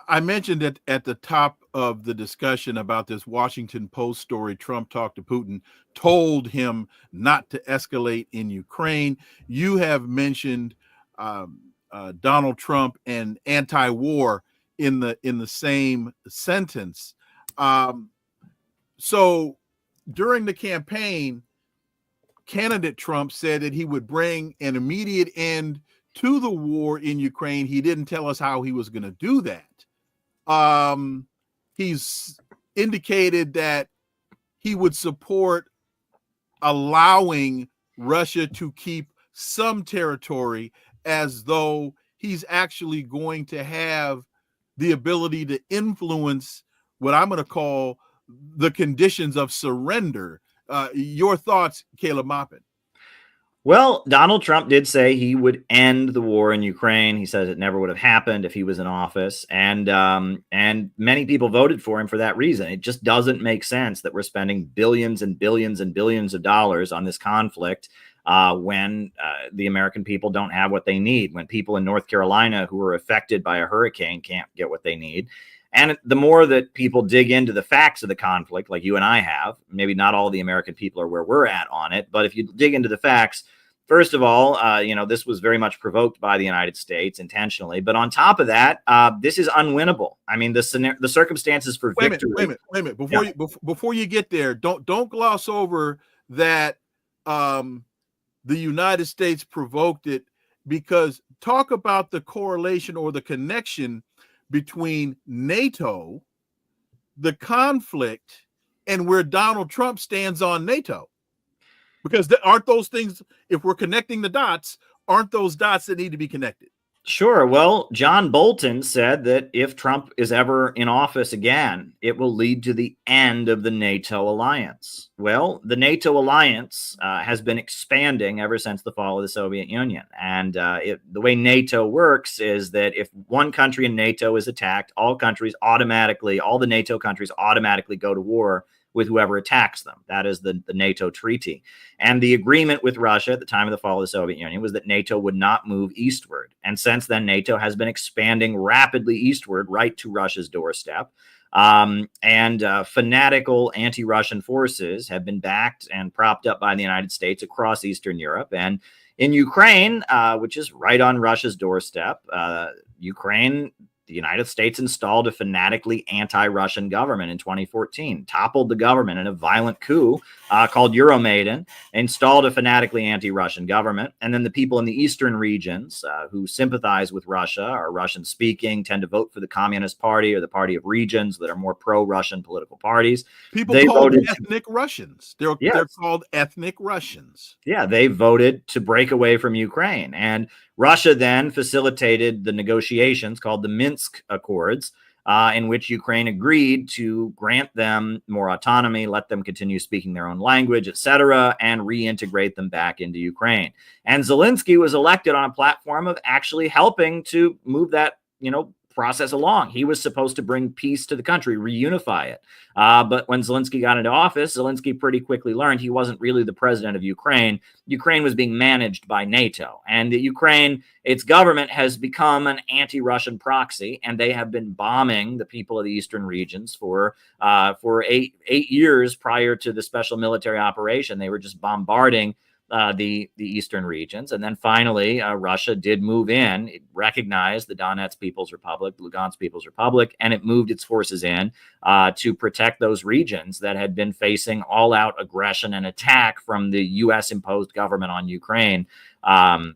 I mentioned it at the top of the discussion about this Washington Post story. Trump talked to Putin, told him not to escalate in Ukraine. You have mentioned Donald Trump and anti-war in the same sentence. So during the campaign, candidate Trump said that he would bring an immediate end to the war in Ukraine. He didn't tell us how he was going to do that. He's indicated that he would support allowing Russia to keep some territory, as though he's actually going to have the ability to influence what I'm going to call the conditions of surrender. Your thoughts, Caleb Maupin? Well, Donald Trump did say he would end the war in Ukraine. He says it never would have happened if he was in office, and many people voted for him for that reason. It just doesn't make sense that we're spending billions and billions and billions of dollars on this conflict when the American people don't have what they need. When people in North Carolina who are affected by a hurricane can't get what they need. And the more that people dig into the facts of the conflict, like you and I have, maybe not all the American people are where we're at on it, but if you dig into the facts, first of all, this was very much provoked by the United States intentionally. But on top of that, this is unwinnable. I mean, the circumstances for victory. Wait a minute. Before you get there, don't gloss over that the United States provoked it, because talk about the correlation or the connection between NATO, the conflict, and where Donald Trump stands on NATO. Because aren't those things, if we're connecting the dots, aren't those dots that need to be connected? Sure. Well, John Bolton said that if Trump is ever in office again, it will lead to the end of the NATO alliance. Well, the NATO alliance has been expanding ever since the fall of the Soviet Union. And the way NATO works is that if one country in NATO is attacked, all the NATO countries automatically go to war with whoever attacks them. That is the NATO treaty. And the agreement with Russia at the time of the fall of the Soviet Union was that NATO would not move eastward. And since then, NATO has been expanding rapidly eastward, right to Russia's doorstep. Fanatical anti-Russian forces have been backed and propped up by the United States across Eastern Europe. And in Ukraine, which is right on Russia's doorstep, the United States installed a fanatically anti-Russian government in 2014, toppled the government in a violent coup called Euromaidan, installed a fanatically anti-Russian government. And then the people in the eastern regions who sympathize with Russia, are Russian-speaking, tend to vote for the Communist Party or the Party of Regions that are more pro-Russian political parties. People called ethnic Russians. They're called ethnic Russians. Yeah, they voted to break away from Ukraine. And Russia then facilitated the negotiations called the Minsk Accords, in which Ukraine agreed to grant them more autonomy, let them continue speaking their own language, etc., and reintegrate them back into Ukraine. And Zelensky was elected on a platform of actually helping to move that, process along. He was supposed to bring peace to the country, reunify it. But when Zelensky got into office, Zelensky pretty quickly learned he wasn't really the president of Ukraine. Ukraine was being managed by NATO. And Ukraine, its government has become an anti-Russian proxy, and they have been bombing the people of the eastern regions for 8 years prior to the special military operation. They were just bombarding the eastern regions. And then finally, Russia did move in. It recognized the Donetsk People's Republic, the Lugansk People's Republic, and it moved its forces in to protect those regions that had been facing all-out aggression and attack from the U.S.-imposed government on Ukraine. And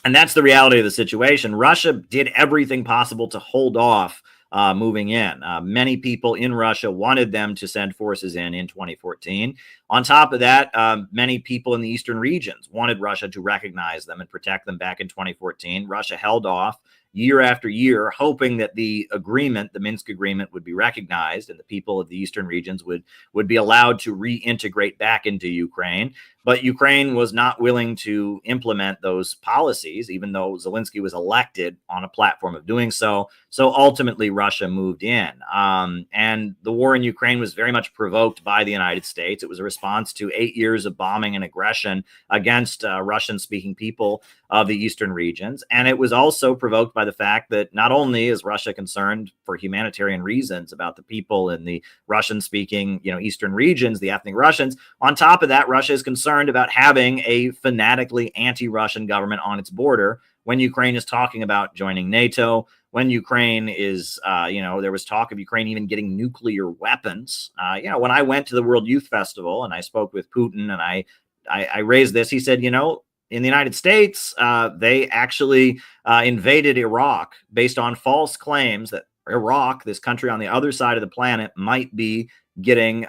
that's the reality of the situation. Russia did everything possible to hold off moving in. Many people in Russia wanted them to send forces in 2014. On top of that, many people in the eastern regions wanted Russia to recognize them and protect them back in 2014. Russia held off year after year, hoping that the Minsk agreement, would be recognized and the people of the eastern regions would be allowed to reintegrate back into Ukraine. But Ukraine was not willing to implement those policies, even though Zelensky was elected on a platform of doing so. So ultimately, Russia moved in. And the war in Ukraine was very much provoked by the United States. It was a response to 8 years of bombing and aggression against Russian-speaking people of the eastern regions. And it was also provoked by the fact that not only is Russia concerned for humanitarian reasons about the people in the Russian-speaking, eastern regions, the ethnic Russians, on top of that, Russia is concerned about having a fanatically anti-Russian government on its border when Ukraine is talking about joining NATO, when Ukraine is, there was talk of Ukraine even getting nuclear weapons. When I went to the World Youth Festival and I spoke with Putin and I raised this, he said, in the United States, they actually invaded Iraq based on false claims that Iraq, this country on the other side of the planet, might be getting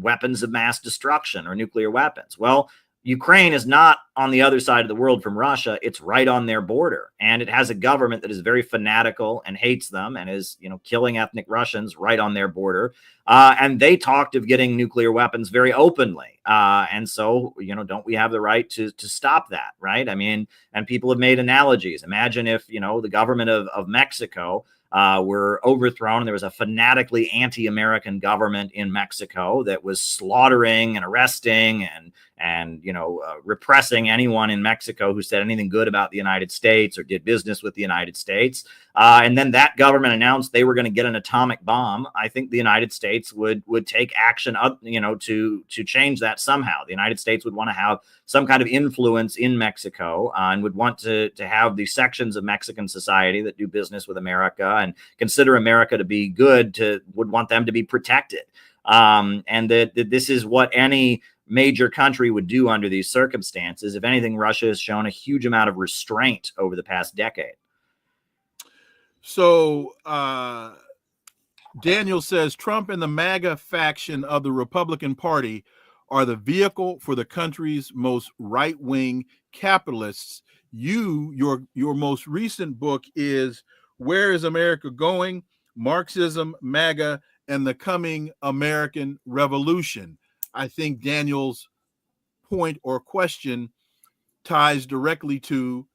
weapons of mass destruction or nuclear weapons. Well, Ukraine is not on the other side of the world from Russia. It's right on their border. And it has a government that is very fanatical and hates them and is, killing ethnic Russians right on their border. And they talked of getting nuclear weapons very openly. And so, don't we have the right to stop that, right? I mean, and people have made analogies. Imagine if, the government of Mexico were overthrown and there was a fanatically anti-American government in Mexico that was slaughtering and arresting and repressing anyone in Mexico who said anything good about the United States or did business with the United States. And then that government announced they were going to get an atomic bomb. I think the United States would take action, to change that somehow. The United States would want to have some kind of influence in Mexico and would want to have the sections of Mexican society that do business with America and consider America to be good, would want them to be protected. And that this is what any major country would do under these circumstances. If anything, Russia has shown a huge amount of restraint over the past decade. So Daniel says Trump and the MAGA faction of the Republican Party are the vehicle for the country's most right-wing capitalists. Your most recent book is Where is America Going? Marxism, MAGA, and the Coming American Revolution. I think Daniel's point or question ties directly to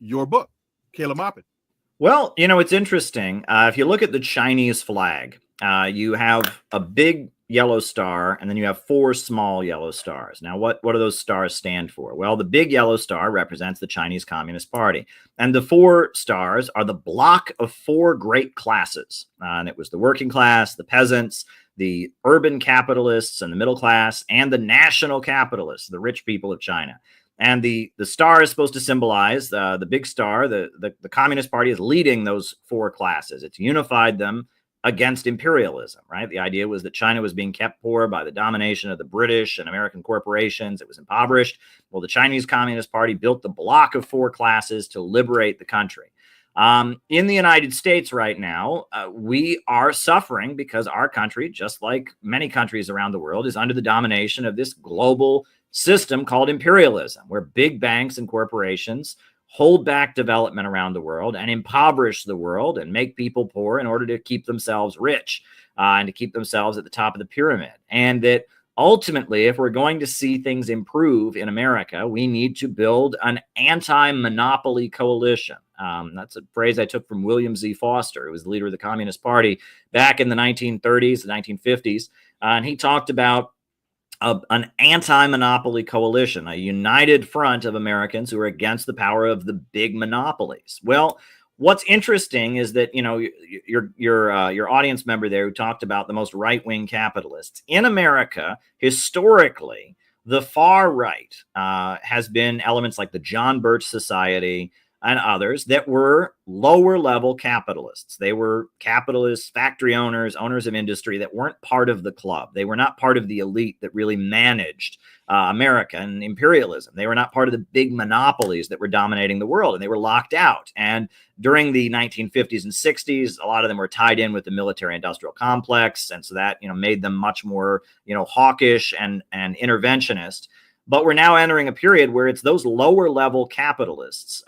your book, Caleb Maupin. Well, it's interesting. If you look at the Chinese flag, you have a big yellow star, and then you have 4 small yellow stars. Now, what do those stars stand for? Well, the big yellow star represents the Chinese Communist Party, and the 4 stars are the block of 4 great classes. And it was the working class, the peasants, the urban capitalists and the middle class, and the national capitalists, the rich people of China. And the star is supposed to symbolize the big star. The Communist Party is leading those 4 classes. It's unified them against imperialism, right? The idea was that China was being kept poor by the domination of the British and American corporations. It was impoverished. Well, the Chinese Communist Party built the block of 4 classes to liberate the country. In the United States right now, we are suffering because our country, just like many countries around the world, is under the domination of this global system called imperialism, where big banks and corporations hold back development around the world and impoverish the world and make people poor in order to keep themselves rich and to keep themselves at the top of the pyramid. And that ultimately, if we're going to see things improve in America, we need to build an anti-monopoly coalition. That's a phrase I took from William Z. Foster, who was the leader of the Communist Party back in the 1930s, the 1950s. And he talked about an anti-monopoly coalition, a united front of Americans who are against the power of the big monopolies. Well, what's interesting is that, your audience member there who talked about the most right-wing capitalists in America, historically, the far right has been elements like the John Birch Society and others that were lower level capitalists. They were capitalists, factory owners, owners of industry that weren't part of the club. They were not part of the elite that really managed America and imperialism. They were not part of the big monopolies that were dominating the world, and they were locked out. And during the 1950s and 60s, a lot of them were tied in with the military industrial complex. And so that, made them much more, hawkish and interventionist. But we're now entering a period where it's those lower level capitalists.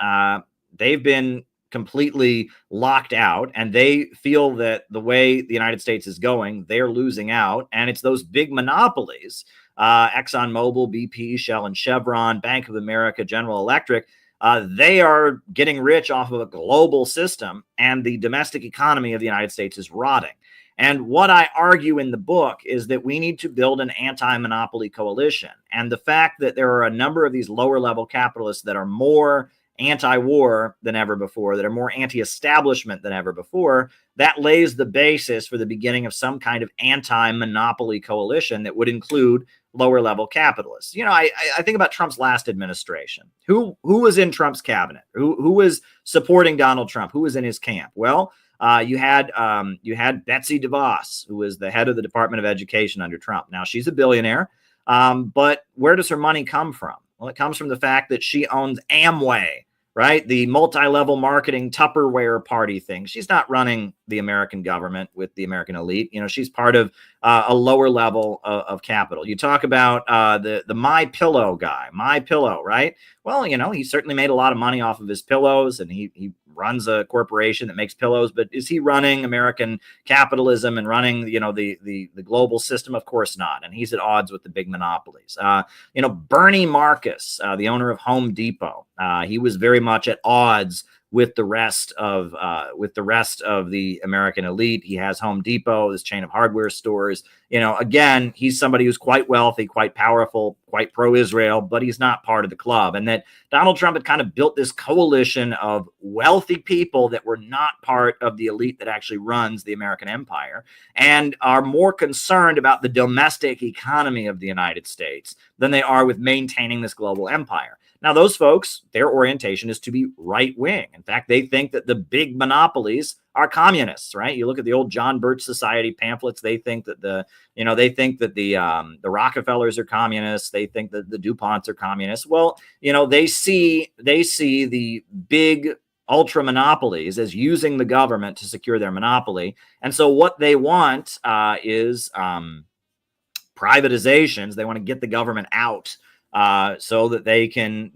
They've been completely locked out, and they feel that the way the United States is going, they're losing out. And it's those big monopolies, ExxonMobil, BP, Shell, and Chevron, Bank of America, General Electric. They are getting rich off of a global system, and the domestic economy of the United States is rotting. And what I argue in the book is that we need to build an anti-monopoly coalition. And the fact that there are a number of these lower level capitalists that are more anti-war than ever before, that are more anti-establishment than ever before, that lays the basis for the beginning of some kind of anti-monopoly coalition that would include lower level capitalists. I think about Trump's last administration. Who was in Trump's cabinet? Who was supporting Donald Trump? Who was in his camp? Well, you had Betsy DeVos, who was the head of the Department of Education under Trump. Now, she's a billionaire, but where does her money come from? Well, it comes from the fact that she owns Amway, right? The multi-level marketing Tupperware party thing. She's not running the American government with the American elite. She's part of a lower level of capital. You talk about the My Pillow guy, My Pillow, right? Well, he certainly made a lot of money off of his pillows, and he runs a corporation that makes pillows. But is he running American capitalism and running, the global system? Of course not. And he's at odds with the big monopolies. Bernie Marcus, the owner of Home Depot, he was very much at odds with the rest of the American elite. He has Home Depot, this chain of hardware stores. Again, he's somebody who's quite wealthy, quite powerful, quite pro-Israel, but he's not part of the club. And that Donald Trump had kind of built this coalition of wealthy people that were not part of the elite that actually runs the American empire and are more concerned about the domestic economy of the United States than they are with maintaining this global empire. Now, those folks, their orientation is to be right-wing. In fact, they think that the big monopolies are communists, right? You look at the old John Birch Society pamphlets. They think that the Rockefellers are communists. They think that the DuPonts are communists. Well, they see the big ultra monopolies as using the government to secure their monopoly. And so what they want is privatizations. They want to get the government out so that they can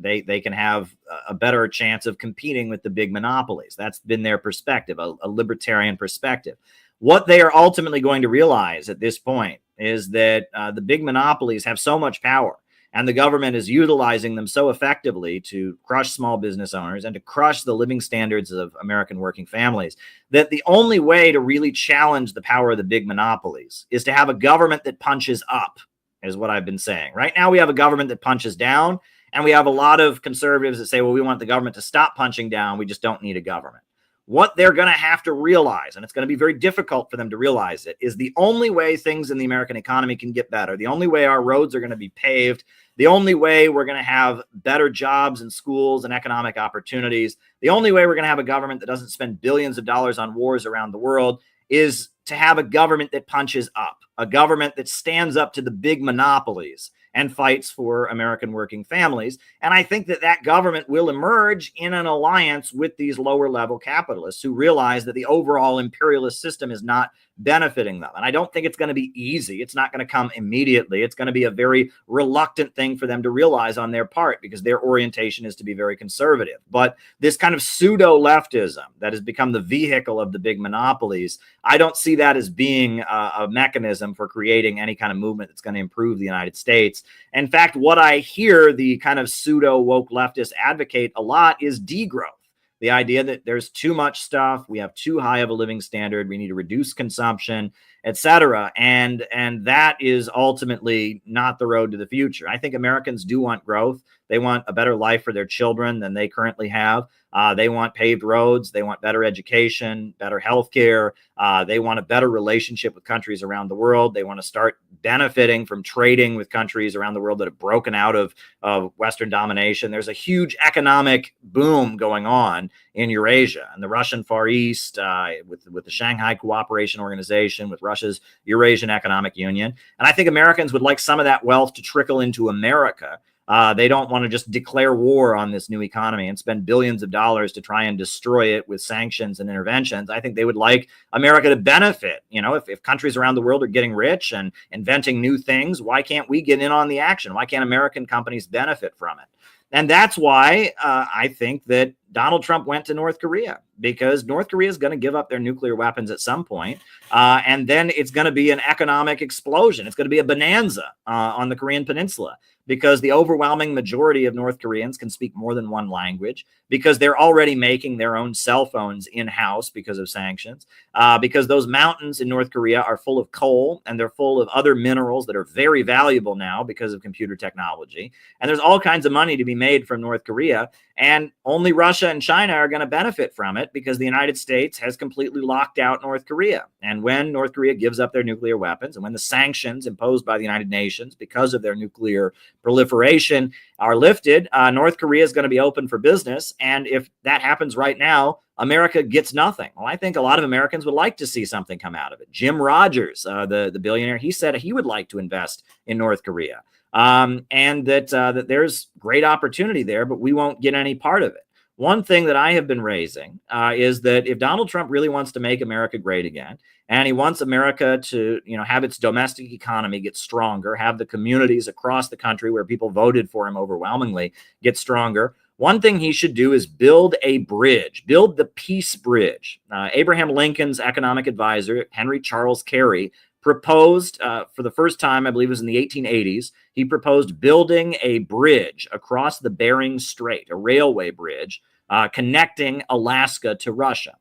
have a better chance of competing with the big monopolies. That's been their perspective, a libertarian perspective. What they are ultimately going to realize at this point is that the big monopolies have so much power, and the government is utilizing them so effectively to crush small business owners and to crush the living standards of American working families, that the only way to really challenge the power of the big monopolies is to have a government that punches up, is what I've been saying. Right now, we have a government that punches down, and we have a lot of conservatives that say, well, we want the government to stop punching down. We just don't need a government. What they're going to have to realize, and it's going to be very difficult for them to realize it, is the only way things in the American economy can get better, the only way our roads are going to be paved, the only way we're going to have better jobs and schools and economic opportunities, the only way we're going to have a government that doesn't spend billions of dollars on wars around the world is to have a government that punches up, a government that stands up to the big monopolies and fights for American working families. And I think that government will emerge in an alliance with these lower level capitalists who realize that the overall imperialist system is not benefiting them. And I don't think it's going to be easy. It's not going to come immediately. It's going to be a very reluctant thing for them to realize on their part because their orientation is to be very conservative. But this kind of pseudo leftism that has become the vehicle of the big monopolies, I don't see that as being a mechanism for creating any kind of movement that's going to improve the United States. In fact, what I hear the kind of pseudo woke leftists advocate a lot is degrowth. The idea that there's too much stuff, we have too high of a living standard, we need to reduce consumption, etc. And that is ultimately not the road to the future. I think Americans do want growth. They want a better life for their children than they currently have. They want paved roads. They want better education, better health care. They want a better relationship with countries around the world. They want to start benefiting from trading with countries around the world that have broken out of Western domination. There's a huge economic boom going on in Eurasia and the Russian Far East with the Shanghai Cooperation Organization, with Russia's Eurasian Economic Union. And I think Americans would like some of that wealth to trickle into America. They don't want to just declare war on this new economy and spend billions of dollars to try and destroy it with sanctions and interventions. I think they would like America to benefit. If countries around the world are getting rich and inventing new things, why can't we get in on the action? Why can't American companies benefit from it? And that's why I think that Donald Trump went to North Korea, because North Korea is going to give up their nuclear weapons at some point, and then it's going to be an economic explosion. It's going to be a bonanza on the Korean Peninsula, because the overwhelming majority of North Koreans can speak more than one language, because they're already making their own cell phones in-house because of sanctions, because those mountains in North Korea are full of coal and they're full of other minerals that are very valuable now because of computer technology. And there's all kinds of money to be made from North Korea, and only Russia and China are going to benefit from it because the United States has completely locked out North Korea. And when North Korea gives up their nuclear weapons, and when the sanctions imposed by the United Nations because of their nuclear proliferation are lifted, North Korea is going to be open for business. And if that happens right now, America gets nothing. Well, I think a lot of Americans would like to see something come out of it. Jim Rogers, the billionaire, he said he would like to invest in North Korea, and that there's great opportunity there, but we won't get any part of it. one thing that I have been raising is that if Donald Trump really wants to make America great again, and he wants America to, have its domestic economy get stronger, have the communities across the country where people voted for him overwhelmingly get stronger, one thing he should do is build a bridge, build the peace bridge. Abraham Lincoln's economic advisor, Henry Charles Carey, proposed for the first time, I believe it was in the 1880s, he proposed building a bridge across the Bering Strait, a railway bridge connecting Alaska to Russia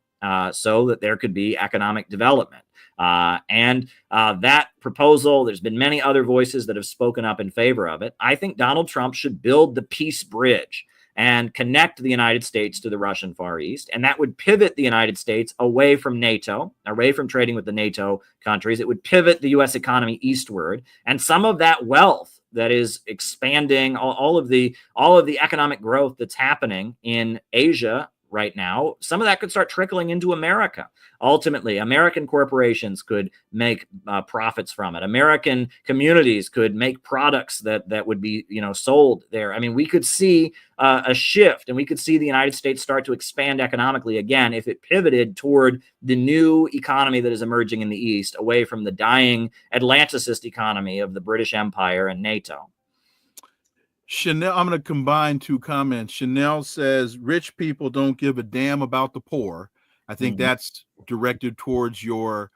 so that there could be economic development. And that proposal, there's been many other voices that have spoken up in favor of it. I think Donald Trump should build the peace bridge and connect the United States to the Russian Far East. And that would pivot the United States away from NATO, away from trading with the NATO countries. It would pivot the U.S. economy eastward. And some of that wealth that is expanding, all of the economic growth that's happening in Asia right now, some of that could start trickling into America. Ultimately, American corporations could make profits from it. American communities could make products that would be, sold there. I mean, we could see a shift, and we could see the United States start to expand economically again if it pivoted toward the new economy that is emerging in the East, away from the dying Atlanticist economy of the British Empire and NATO. Chanel, I'm going to combine two comments. Chanel says rich people don't give a damn about the poor. I think that's directed towards your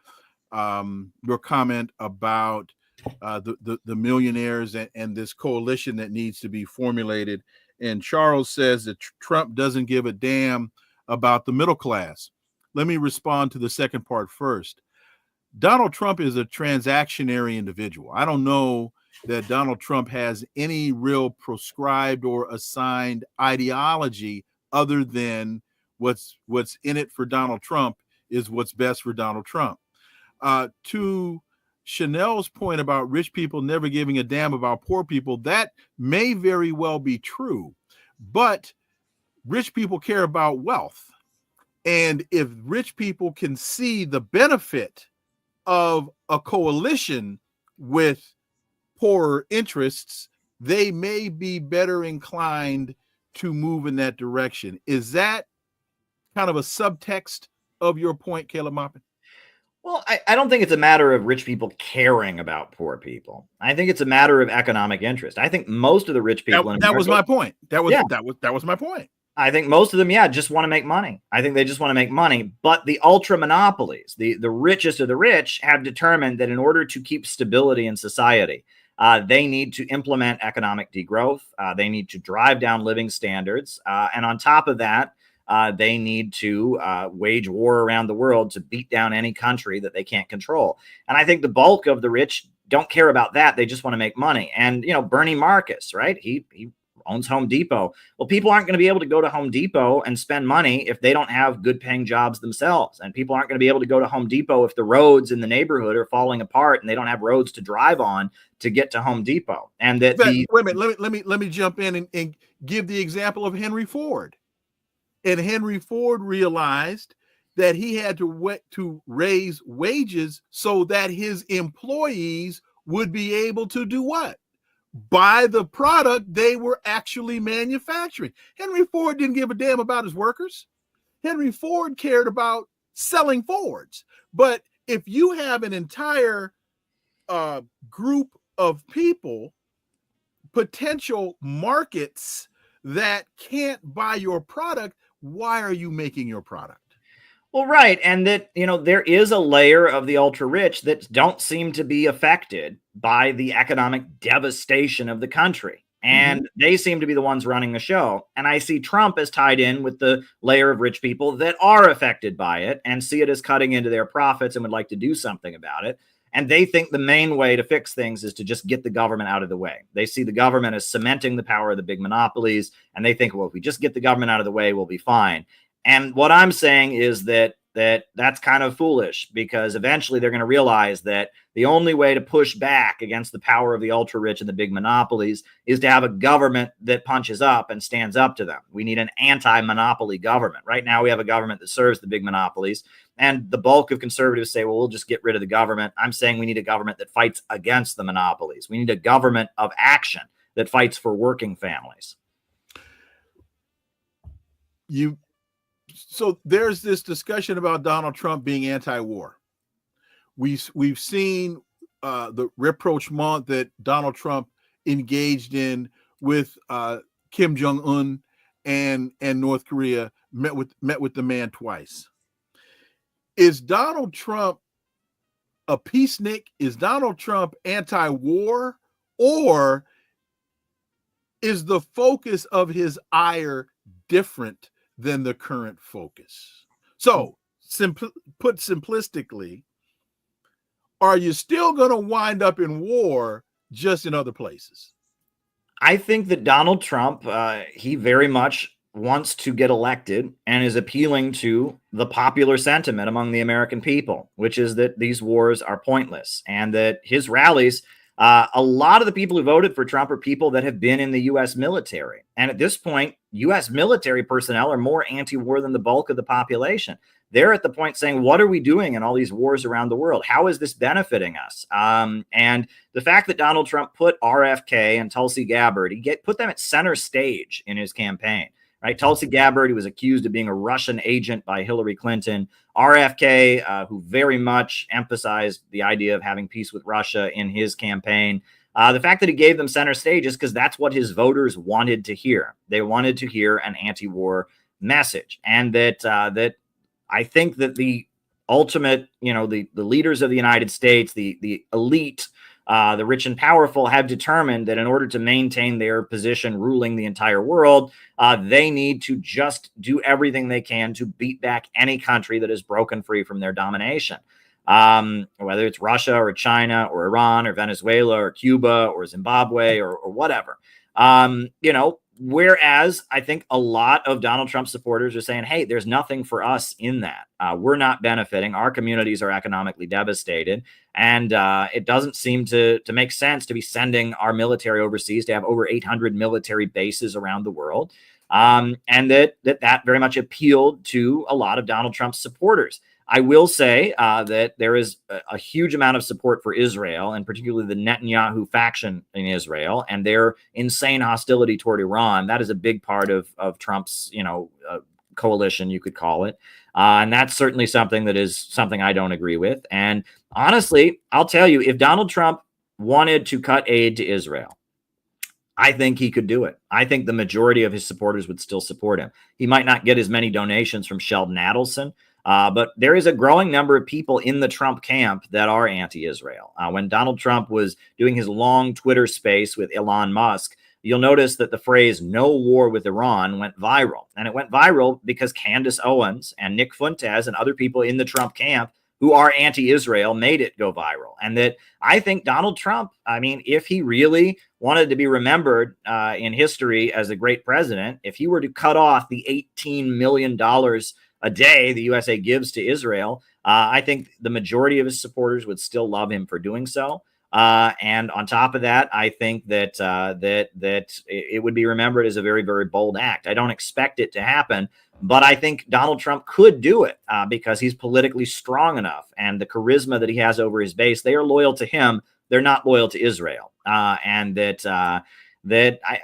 comment about the millionaires and this coalition that needs to be formulated. And Charles says that Trump doesn't give a damn about the middle class. Let me respond to the second part first. Donald Trump is a transactionary individual. I don't know that Donald Trump has any real prescribed or assigned ideology other than what's in it for Donald Trump is what's best for Donald Trump. To Chanel's point about rich people never giving a damn about poor people, that may very well be true, but rich people care about wealth. And if rich people can see the benefit of a coalition with poorer interests, they may be better inclined to move in that direction. Is that kind of a subtext of your point, Caleb Maupin? Well, I don't think it's a matter of rich people caring about poor people. I think it's a matter of economic interest. I think most of the rich people that was my point. That was my point. I think most of them, just want to make money. I think they just want to make money. But the ultra monopolies, the richest of the rich, have determined that in order to keep stability in society, they need to implement economic degrowth. They need to drive down living standards. And on top of that, they need to wage war around the world to beat down any country that they can't control. And I think the bulk of the rich don't care about that. They just want to make money. And, Bernie Marcus, right? He owns Home Depot. Well, people aren't going to be able to go to Home Depot and spend money if they don't have good paying jobs themselves. And people aren't going to be able to go to Home Depot if the roads in the neighborhood are falling apart and they don't have roads to drive on to get to Home Depot. And that wait a minute, let me jump in and give the example of Henry Ford. And Henry Ford realized that he had to raise wages so that his employees would be able to do what? Buy the product they were actually manufacturing. Henry Ford didn't give a damn about his workers. Henry Ford cared about selling Fords. But if you have an entire group of people, potential markets that can't buy your product, why are you making your product? Well, right. And that, there is a layer of the ultra rich that don't seem to be affected by the economic devastation of the country. And they seem to be the ones running the show. And I see Trump as tied in with the layer of rich people that are affected by it and see it as cutting into their profits and would like to do something about it. And they think the main way to fix things is to just get the government out of the way. They see the government as cementing the power of the big monopolies. And they think, well, if we just get the government out of the way, we'll be fine. And what I'm saying is that's kind of foolish, because eventually they're going to realize that the only way to push back against the power of the ultra rich and the big monopolies is to have a government that punches up and stands up to them. We need an anti-monopoly government. Right now, we have a government that serves the big monopolies. And the bulk of conservatives say, well, we'll just get rid of the government. I'm saying we need a government that fights against the monopolies. We need a government of action that fights for working families. So there's this discussion about Donald Trump being anti-war. We've seen the rapprochement that Donald Trump engaged in with Kim Jong-un and North Korea, met with the man twice. Is Donald Trump a peacenik? Is Donald Trump anti-war, or is the focus of his ire different than the current focus? So, put simplistically, are you still going to wind up in war, just in other places? I think that Donald Trump, he very much wants to get elected and is appealing to the popular sentiment among the American people, which is that these wars are pointless, and that his rallies, a lot of the people who voted for Trump are people that have been in the U.S. military. And at this point, U.S. military personnel are more anti-war than the bulk of the population. They're at the point saying, what are we doing in all these wars around the world? How is this benefiting us? And the fact that Donald Trump put RFK and Tulsi Gabbard, put them at center stage in his campaign, right? Tulsi Gabbard, who was accused of being a Russian agent by Hillary Clinton. RFK, who very much emphasized the idea of having peace with Russia in his campaign. The fact that he gave them center stage is because that's what his voters wanted to hear. They wanted to hear an anti-war message. And that I think that the ultimate, the leaders of the United States, the elite, the rich and powerful, have determined that in order to maintain their position ruling the entire world, they need to just do everything they can to beat back any country that is broken free from their domination. Whether it's Russia or China or Iran or Venezuela or Cuba or Zimbabwe or whatever. Whereas I think a lot of Donald Trump supporters are saying, hey, there's nothing for us in that. We're not benefiting. Our communities are economically devastated. And it doesn't seem to make sense to be sending our military overseas, to have over 800 military bases around the world. And that very much appealed to a lot of Donald Trump's supporters. I will say that there is a huge amount of support for Israel, and particularly the Netanyahu faction in Israel and their insane hostility toward Iran. That is a big part of Trump's, coalition, you could call it. And that's certainly something I don't agree with. And honestly, I'll tell you, if Donald Trump wanted to cut aid to Israel, I think he could do it. I think the majority of his supporters would still support him. He might not get as many donations from Sheldon Adelson, but there is a growing number of people in the Trump camp that are anti-Israel. When Donald Trump was doing his long Twitter space with Elon Musk, you'll notice that the phrase "no war with Iran" went viral. And it went viral because Candace Owens and Nick Fuentes and other people in the Trump camp who are anti-Israel made it go viral. And that I think Donald Trump, if he really wanted to be remembered in history as a great president, if he were to cut off the $18 million a day the USA gives to Israel, I think the majority of his supporters would still love him for doing so. And on top of that, I think that it would be remembered as a very, very bold act. I don't expect it to happen, but I think Donald Trump could do it because he's politically strong enough, and the charisma that he has over his base, they are loyal to him. They're not loyal to Israel. And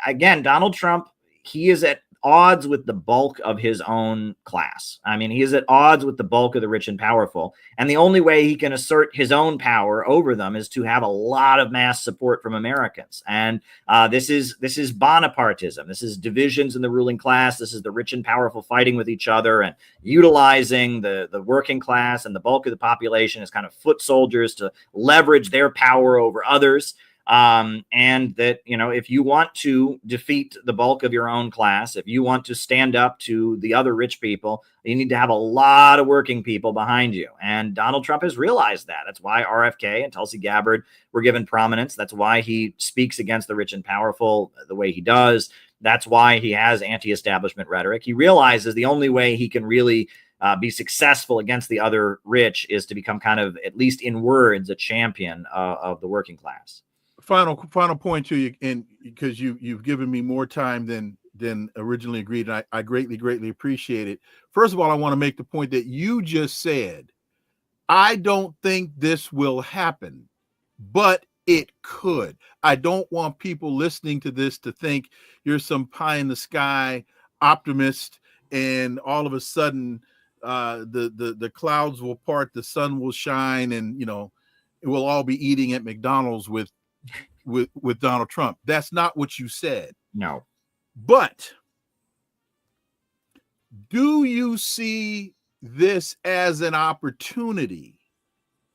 again, Donald Trump, he is at odds with the bulk of his own class. He is at odds with the bulk of the rich and powerful. And the only way he can assert his own power over them is to have a lot of mass support from Americans. And this is Bonapartism. This is divisions in the ruling class. This is the rich and powerful fighting with each other and utilizing the working class and the bulk of the population as kind of foot soldiers to leverage their power over others. And that, if you want to defeat the bulk of your own class, if you want to stand up to the other rich people, you need to have a lot of working people behind you. And Donald Trump has realized that. That's why RFK and Tulsi Gabbard were given prominence. That's why he speaks against the rich and powerful the way he does. That's why he has anti-establishment rhetoric. He realizes the only way he can really be successful against the other rich is to become kind of, at least in words, a champion of the working class. Final point to you, and because you've given me more time than originally agreed, and I greatly appreciate it. First of all, I want to make the point that you just said. I don't think this will happen, but it could. I don't want people listening to this to think you're some pie in the sky optimist and all of a sudden the clouds will part, the sun will shine, and we'll all be eating at McDonald's with Donald Trump. That's not what you said. No. But do you see this as an opportunity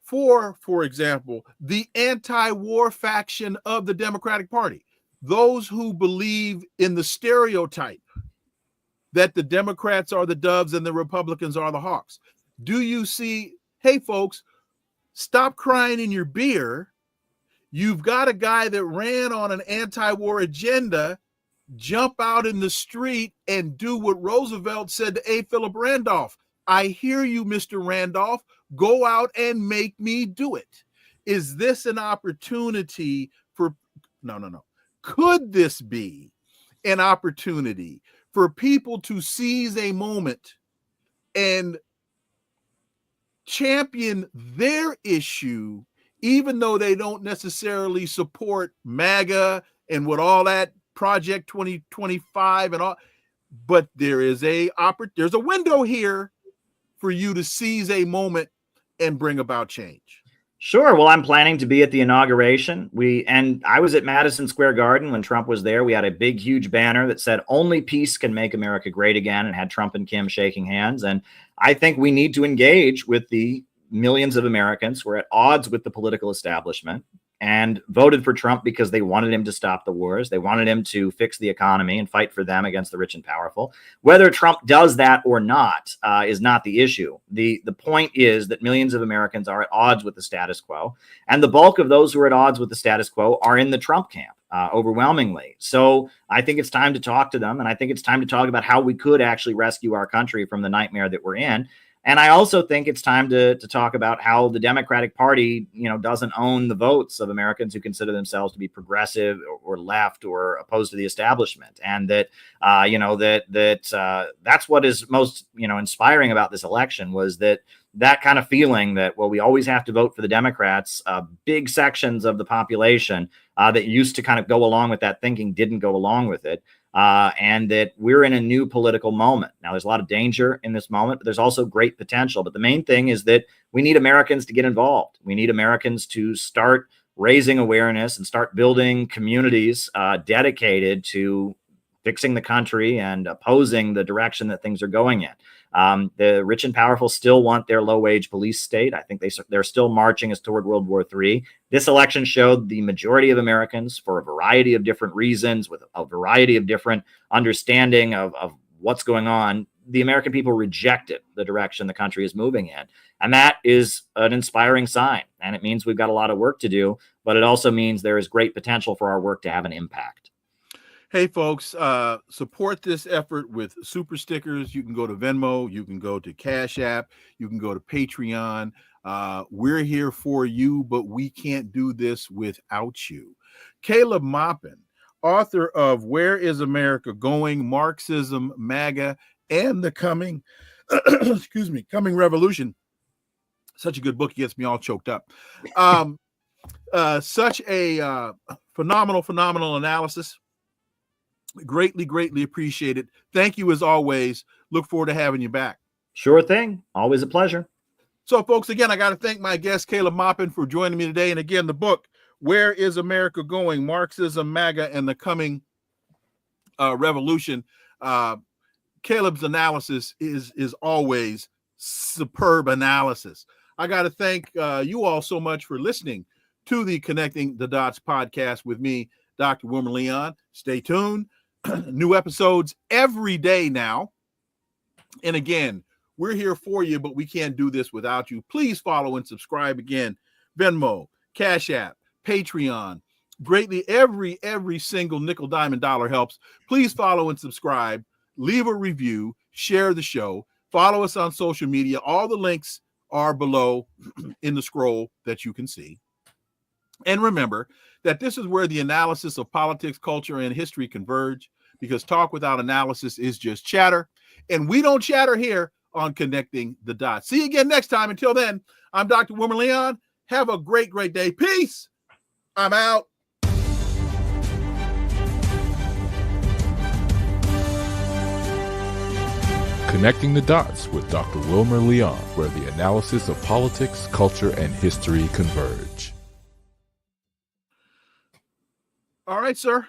for example, the anti-war faction of the Democratic Party, those who believe in the stereotype that the Democrats are the doves and the Republicans are the hawks? Do you see, hey, folks, stop crying in your beer. You've got a guy that ran on an anti-war agenda, jump out in the street and do what Roosevelt said to A. Philip Randolph. I hear you, Mr. Randolph. Go out and make me do it. Is this an opportunity for, no. Could this be an opportunity for people to seize a moment and champion their issue, even though they don't necessarily support MAGA and what all that Project 2025 and all, but there's a window here for you to seize a moment and bring about change? Sure. Well, I'm planning to be at the inauguration. And I was at Madison Square Garden when Trump was there. We had a big, huge banner that said "Only peace can make America great again," and had Trump and Kim shaking hands. And I think we need to engage with the millions of Americans who are at odds with the political establishment and voted for Trump because they wanted him to stop the wars. They wanted him to fix the economy and fight for them against the rich and powerful. Whether Trump does that or not is not the issue. The point is that millions of Americans are at odds with the status quo, and the bulk of those who are at odds with the status quo are in the Trump camp, overwhelmingly. So I think it's time to talk to them, and I think it's time to talk about how we could actually rescue our country from the nightmare that we're in. And I also think it's time to talk about how the Democratic Party, doesn't own the votes of Americans who consider themselves to be progressive or left or opposed to the establishment. And that, that's what is most, inspiring about this election, was that kind of feeling that, well, we always have to vote for the Democrats. Big sections of the population that used to kind of go along with that thinking didn't go along with it. And that we're in a new political moment. Now, there's a lot of danger in this moment, but there's also great potential. But the main thing is that we need Americans to get involved. We need Americans to start raising awareness and start building communities dedicated to fixing the country and opposing the direction that things are going in. The rich and powerful still want their low-wage police state. I think they're still marching us toward World War III. This election showed the majority of Americans, for a variety of different reasons, with a variety of different understanding of what's going on, the American people rejected the direction the country is moving in. And that is an inspiring sign. And it means we've got a lot of work to do, but it also means there is great potential for our work to have an impact. Hey, folks, support this effort with super stickers. You can go to Venmo. You can go to Cash App. You can go to Patreon. We're here for you, but we can't do this without you. Caleb Maupin, author of Where is America Going? Marxism, MAGA, and the Coming, Coming Revolution. Such a good book. It gets me all choked up. Such a phenomenal analysis. Greatly appreciate it. Thank you as always. Look forward to having you back. Sure thing. Always a pleasure. So, folks, again, I got to thank my guest, Caleb Maupin, for joining me today. And again, the book, Where is America Going? Marxism, MAGA, and the Coming Revolution. Caleb's analysis is always superb analysis. I got to thank you all so much for listening to the Connecting the Dots podcast with me, Dr. Wilmer Leon. Stay tuned. New episodes every day now. And again, we're here for you, but we can't do this without you. Please follow and subscribe again. Venmo, Cash App, Patreon. Greatly, every single nickel, diamond, dollar helps. Please follow and subscribe. Leave a review. Share the show. Follow us on social media. All the links are below in the scroll that you can see. And remember that this is where the analysis of politics, culture, and history converge, because talk without analysis is just chatter. And we don't chatter here on Connecting the Dots. See you again next time. Until then, I'm Dr. Wilmer Leon. Have a great day. Peace. I'm out. Connecting the Dots with Dr. Wilmer Leon, where the analysis of politics, culture, and history converge. All right, sir.